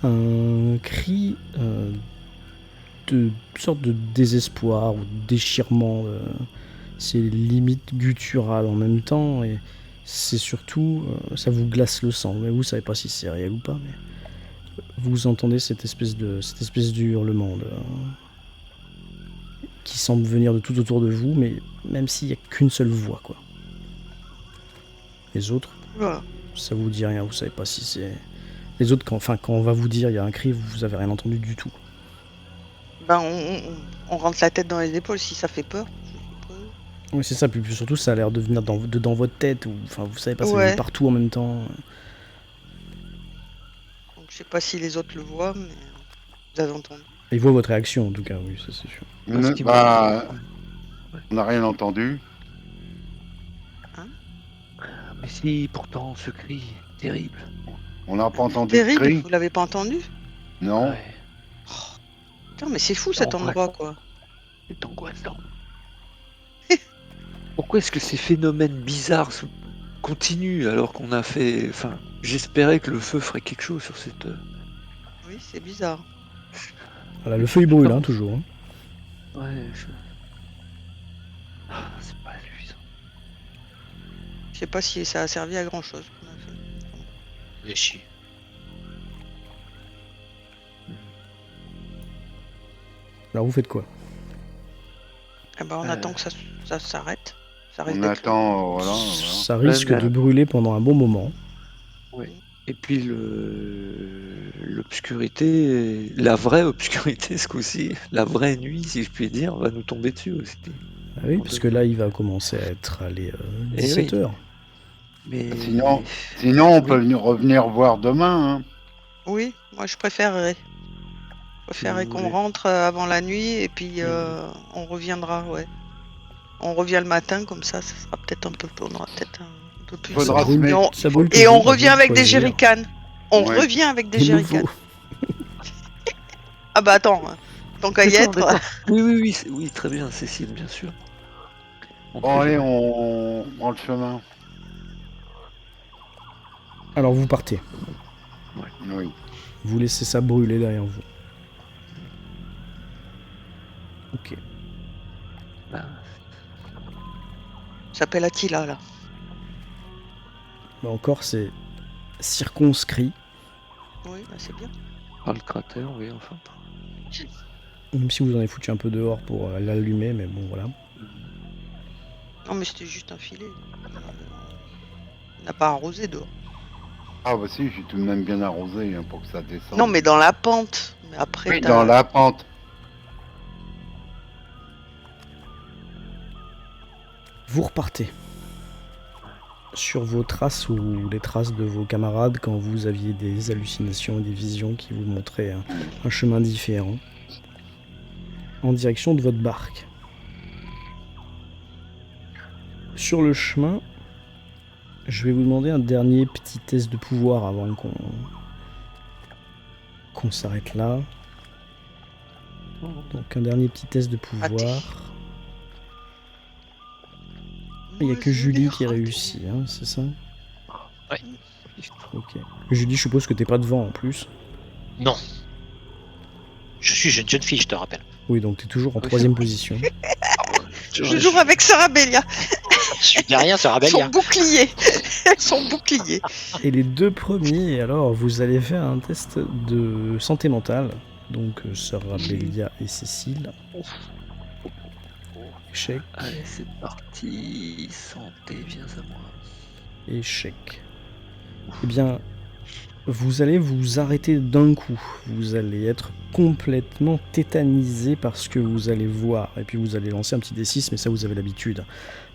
Un cri de sorte de désespoir ou de déchirement. C'est limite guttural en même temps. Et c'est surtout... ça vous glace le sang. Mais vous savez pas si c'est réel ou pas. Mais vous entendez cette espèce de hurlement qui semble venir de tout autour de vous, mais même s'il n'y a qu'une seule voix, quoi. Les autres, Voilà. ça vous dit rien, vous savez pas si c'est... Les autres, quand on va vous dire il y a un cri, vous avez rien entendu du tout. Ben, on rentre la tête dans les épaules si ça fait peur. Oui, c'est ça, puis surtout ça a l'air de venir dans votre tête, ou enfin vous savez pas, ça Ouais. vient partout en même temps. Donc, je sais pas si les autres le voient, mais vous avez entendu. Ils voient votre réaction en tout cas, oui, ça c'est sûr. Parce qu'il Bah, Ouais. on n'a rien entendu. Mais si, pourtant, ce cri, terrible. On n'a pas entendu de Terrible, cri. vous l'avez pas entendu? Non. Ouais, Putain, mais c'est fou cet En vrai. endroit, quoi. c'est angoissant. Pourquoi est-ce que ces phénomènes bizarres continuent alors qu'on a fait... Enfin, j'espérais que le feu ferait quelque chose sur cette... Oui, c'est bizarre. Voilà, le feu il brûle, hein, toujours. Hein. Ouais, c'est pas suffisant. Je sais pas si ça a servi à grand chose. Et si. Alors vous faites quoi? Eh ben, on attend que ça s'arrête. Ça risque On d'être attend, voilà. Ça risque Ouais, mais- de brûler pendant un bon moment. Et puis l'obscurité, la vraie obscurité ce coup-ci, la vraie nuit si je puis dire, va nous tomber dessus aussi. Ah oui, parce que là il va commencer à être les Eh 17h. Mais Sinon, on peut Oui. revenir voir demain. Hein. Oui, moi je préférerais. Je préférerais vous qu'on voulez. rentre avant la nuit et puis on reviendra, ouais. On revient le matin, comme ça sera peut-être un peu, on aura peut-être un peu plus. Faudra Ça brûle- se mettre- ça brûle Et toujours, on revient à vous de avec des choisir. jerrycans. On Ouais. revient avec des Des jerrycans. nouveaux. Ah bah attends, Tant qu'à y D'accord, être. d'accord. Oui, oui, très bien, Cécile, bien sûr. Bon, allez, on prend le chemin. Alors vous partez. Oui. Vous laissez ça brûler derrière vous. Ok. Bah, S'appelle Attila, là. Bah encore, c'est circonscrit. Oui, bah, c'est bien. par le cratère, oui, enfin. Même si vous en avez foutu un peu dehors pour l'allumer, mais bon, voilà. Non, mais c'était juste un filet. On n'a pas arrosé dehors. Ah bah si, j'ai tout de même bien arrosé hein, pour que ça descende. Non, mais dans la pente. Mais après, Oui, t'as- dans la pente. Vous repartez sur vos traces ou les traces de vos camarades quand vous aviez des hallucinations et des visions qui vous montraient un chemin différent en direction de votre barque. Sur le chemin, je vais vous demander un dernier petit test de pouvoir avant qu'on s'arrête là. Donc un dernier petit test de pouvoir. Il n'y a que Julie qui réussit, hein, c'est ça? Ouais. Ok. Julie, je suppose que t'es pas devant en plus. Non. Je suis une jeune fille, je te rappelle. Oui, donc t'es toujours en Oui, troisième c'est vrai. position. Je joue avec Sarah Bélia. Je suis derrière ce Rabelia. Son bouclier. Son bouclier. Et les deux premiers, alors, vous allez faire un test de santé mentale. Donc, Sœur Rabelia et Cécile. Échec, Allez, c'est parti. Santé, viens à moi. échec. Eh bien, vous allez vous arrêter d'un coup. Vous allez être complètement tétanisé par ce que vous allez voir. Et puis vous allez lancer un petit D6, mais ça vous avez l'habitude.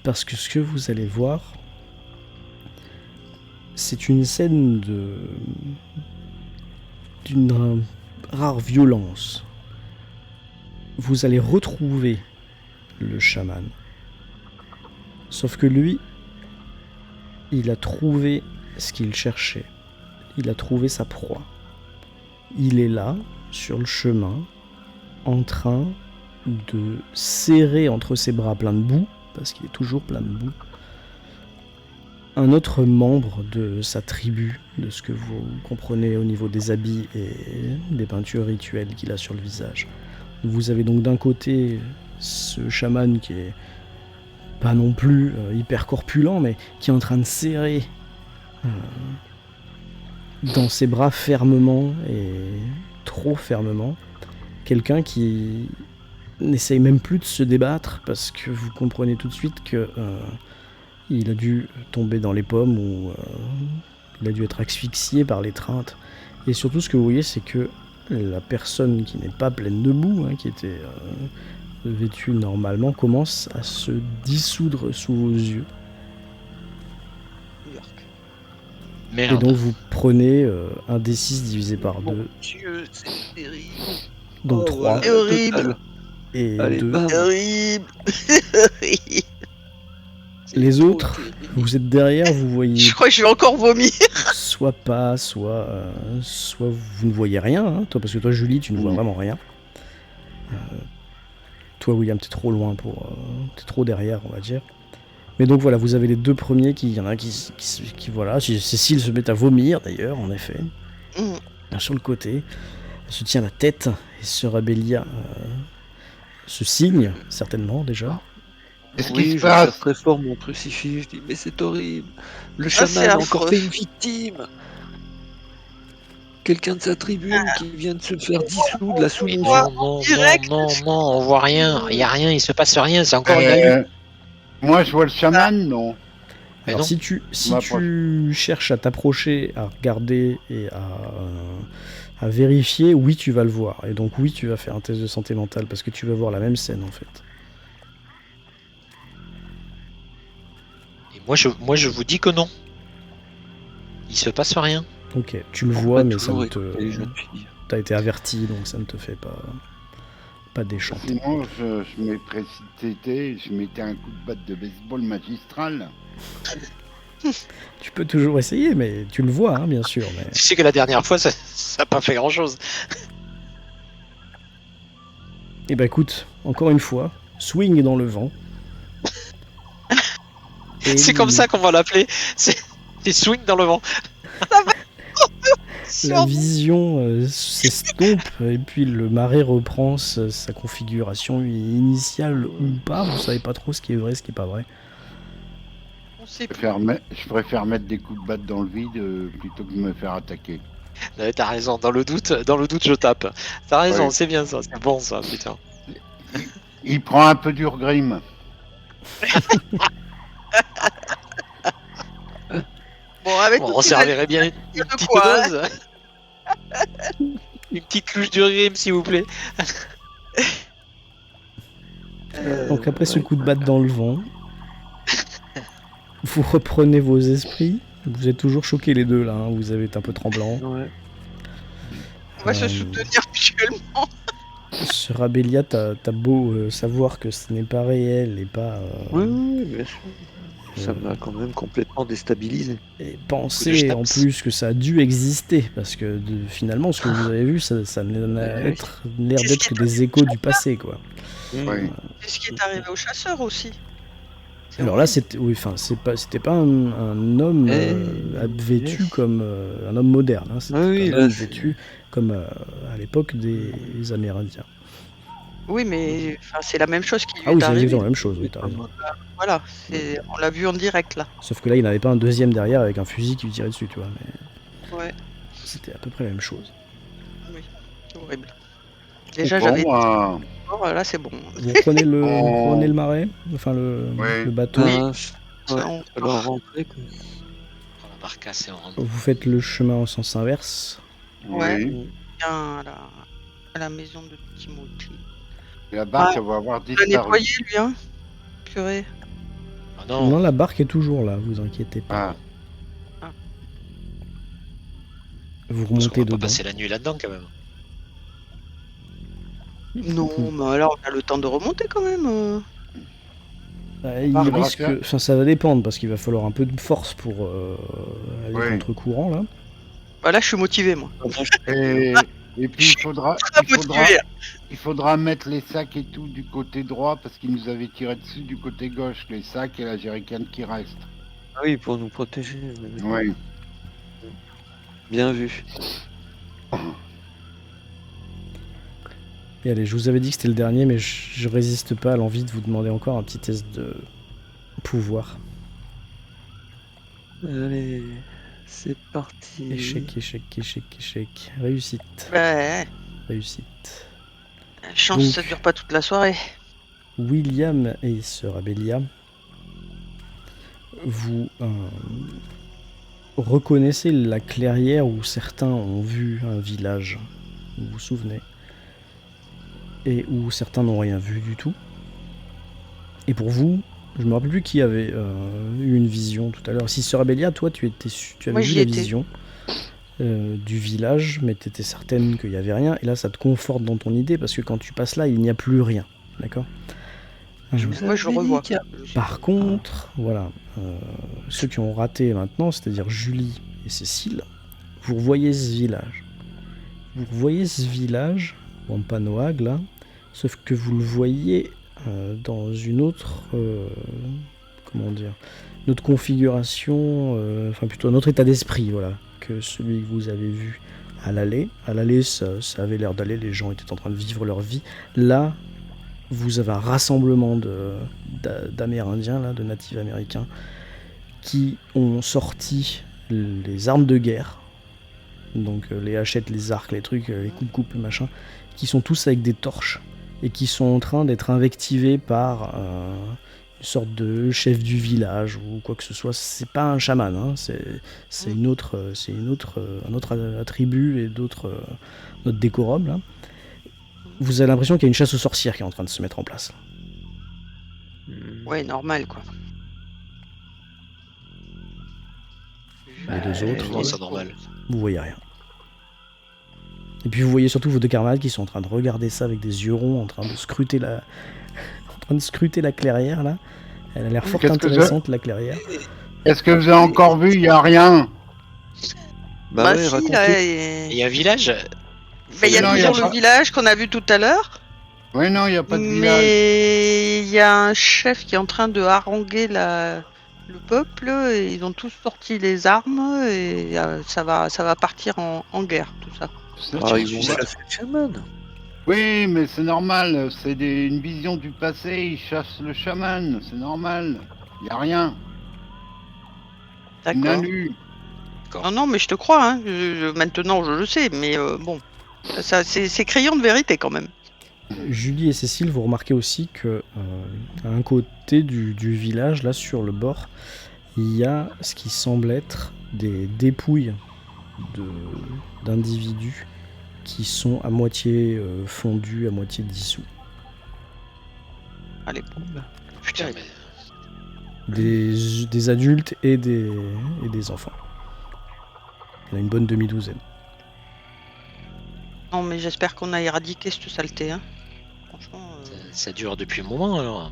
Parce que ce que vous allez voir, c'est une scène d'une rare violence. Vous allez retrouver le chaman. Sauf que lui, il a trouvé ce qu'il cherchait. Il a trouvé sa proie. Il est là, sur le chemin, en train de serrer entre ses bras plein de boue, parce qu'il est toujours plein de boue, un autre membre de sa tribu, de ce que vous comprenez au niveau des habits et des peintures rituelles qu'il a sur le visage. Vous avez donc d'un côté ce chaman qui est pas non plus hyper corpulent, mais qui est en train de serrer dans ses bras fermement et trop fermement quelqu'un qui n'essaye même plus de se débattre parce que vous comprenez tout de suite que il a dû tomber dans les pommes ou il a dû être asphyxié par l'étreinte. Et surtout ce que vous voyez, c'est que la personne qui n'est pas pleine de boue, qui était vêtue normalement, commence à se dissoudre sous vos yeux. Et Merde. donc vous prenez un D6 divisé par Mon 2, Dieu, c'est terrible. donc Oh, 3 voilà, C'est horrible. total. et Allez, 2. bam. Horrible. C'est Les trop autres, terrible. vous êtes derrière, vous voyez Je crois que je vais encore vomir. soit pas, soit vous ne voyez rien, toi, parce que toi Julie tu ne vois Oui. vraiment rien. Toi William t'es trop loin t'es trop derrière on va dire. Mais donc voilà, vous avez les deux premiers il y en a un qui voilà, Cécile se met à vomir d'ailleurs en effet. Sur le côté, elle se tient la tête et Sœur Abélia se signe certainement déjà. Qu'est-ce Oui, qui se je serre passe? très fort mon crucifix. Je dis, mais c'est horrible. Le c'est chaman a encore affreux. fait une victime. Quelqu'un de sa tribu qui vient de se faire dissoudre là sous Mais nos Ouais. yeux. non, direct. non, on voit rien. Il y a rien, il se passe rien. C'est encore une allume. Moi je vois le chaman, non? Mais Alors non. si tu m'approche. cherches à t'approcher, à regarder et à vérifier, oui tu vas le voir. Et donc oui tu vas faire un test de santé mentale parce que tu vas voir la même scène en fait. Et moi, je vous dis que non. Il se passe rien. Ok, tu le On vois va mais ça toujours ne écouter te... les jeunes filles. T'as été averti donc ça ne te fait pas déchanter. Sinon je m'ai précipité, je mettais un coup de batte de baseball magistral. Tu peux toujours essayer mais tu le vois bien sûr. Mais... Tu sais que la dernière fois, ça n'a pas fait grand chose. Et bah écoute, encore une fois, swing dans le vent. Et C'est comme ça qu'on va l'appeler. C'est swing dans le vent. la vision s'estompe et puis le marais reprend sa configuration initiale ou pas. Vous savez pas trop ce qui est vrai, ce qui est pas vrai. On sait plus. Je préfère mettre des coups de batte dans le vide plutôt que de me faire attaquer. Ouais, t'as raison. Dans le doute, je tape. T'as raison. Ouais. C'est bien ça. C'est bon ça, putain. Il prend un peu d'Urgrim. Bon, avec Bon, tout on ce qu'il a servirait bien y une a de petite quoi, dose. Une petite couche de rime, s'il vous plaît. Donc après ce coup de batte dans le vent, vous reprenez vos esprits. Vous êtes toujours choqués les deux là, hein. Vous avez été un peu tremblant. Ouais. On va se soutenir mutuellement. Sur Abélia, t'as beau savoir que ce n'est pas réel et pas... Oui, bien sûr. Ça m'a quand même complètement déstabilisé. Et Coup penser de en schnapps. plus que ça a dû exister, parce que finalement ce que vous avez vu, ça a l'air d'être des échos du passé, quoi. Oui. C'est ce qui est arrivé aux chasseurs aussi. C'est Alors là, horrible. c'était pas un homme vêtu comme un homme moderne, hein. C'était Oui, un là, homme c'est- vêtu comme à l'époque des Amérindiens. Oui, mais c'est la même chose qui lui Ah oui, est c'est arrivée. exactement la même chose, oui, t'as raison. Voilà, on l'a vu en direct là. Sauf que là, il n'avait pas un deuxième derrière avec un fusil qui lui tirait dessus, tu vois, mais Ouais, c'était à peu près la même chose. c'est horrible. Déjà, Bon, j'avais dit, moi, là c'est bon. Vous reprenez le, Oh. vous reprenez le marais, enfin Oui. le bateau. Ah, Ça, ouais, on alors rentrer quoi. On prend la barcasse et on rentre. Vous faites le chemin en sens inverse. Ouais. oui. vient à la maison de Timothy. La barque, Ah, elle va avoir Il l'a disparu. nettoyé lui, hein. Purée. Ah Non, non, la barque est toujours là, vous inquiétez pas. Ah, Vous parce qu'on remontez va pas dedans. passer la nuit là-dedans quand même. Non, mais alors on a le temps de remonter quand même. Il faudra risque, faire- enfin ça va dépendre parce qu'il va falloir un peu de force pour aller Oui. contre courant là. Bah là, je suis motivé moi. et puis Très motivé. il faudra mettre les sacs et tout du côté droit parce qu'ils nous avaient tiré dessus du côté gauche, les sacs et la jerrycan qui reste. Ah oui, pour nous protéger. Oui. Bien vu. Et allez, je vous avais dit que c'était le dernier, mais je résiste pas à l'envie de vous demander encore un petit test de pouvoir. Allez, c'est parti. Échec, échec, échec, échec. Réussite, Ouais, réussite. chance, Donc- ça dure pas toute la soirée. William et Sœur Abélia, vous reconnaissez la clairière où certains ont vu un village, vous vous souvenez, et où certains n'ont rien vu du tout. Et pour vous, je me rappelle plus qui avait eu une vision tout à l'heure. Si Sœur Abélia, toi tu avais Moi, vu j'y la étais. vision du village, mais tu étais certaine qu'il n'y avait rien, et là ça te conforte dans ton idée, parce que quand tu passes là, il n'y a plus rien. D'accord ? Moi, je le revois. Par contre, voilà, ceux qui ont raté maintenant, c'est-à-dire Julie et Cécile, vous revoyez ce village. Vous revoyez ce village, Wampanoag, là, sauf que vous le voyez dans une autre, comment dire, une autre configuration, enfin plutôt un autre état d'esprit, voilà, que celui que vous avez vu à l'aller. À l'aller, ça avait l'air d'aller, les gens étaient en train de vivre leur vie. Là, vous avez un rassemblement d'Amérindiens, là, de natifs américains, qui ont sorti les armes de guerre, donc les hachettes, les arcs, les trucs, les coupe-coupe, le machin, qui sont tous avec des torches, et qui sont en train d'être invectivés par une sorte de chef du village, ou quoi que ce soit. C'est pas un chaman, hein, c'est un autre attribut et d'autres notre décorum, là. Vous avez l'impression qu'il y a une chasse aux sorcières qui est en train de se mettre en place. Ouais, normal quoi. Les deux autres, Non, c'est normal. vous voyez rien. Et puis vous voyez surtout vos deux camarades qui sont en train de regarder ça avec des yeux ronds, en train de scruter la, clairière là. Elle a l'air fort Qu'est-ce que intéressante la clairière. Est-ce que vous avez encore vu? Il n'y a rien. Bah ouais, si, racontez. là, Il y a un village. il y a Non, toujours il y a le pas. village qu'on a vu tout à l'heure. Ouais, non, il n'y a pas de village. Mais il y a un chef qui est en train de haranguer le peuple et ils ont tous sorti les armes et ça va partir en guerre, tout ça. Ah, ils vont chasser le chaman. Oui, mais c'est normal, c'est une vision du passé, ils chassent le chaman, c'est normal. Il n'y a rien. D'accord. Nalu. Non, mais je te crois, hein. Maintenant je le sais, mais bon, ça c'est criant de vérité quand même. Julie et Cécile, vous remarquez aussi que à un côté du village, là sur le bord, il y a ce qui semble être des dépouilles d'individus qui sont à moitié fondus, à moitié dissous. Allez, boum. Putain, mais... Des adultes et des enfants. Il y en a une bonne demi-douzaine. Non, mais j'espère qu'on a éradiqué cette saleté, hein. Franchement. Ça dure depuis un moment alors.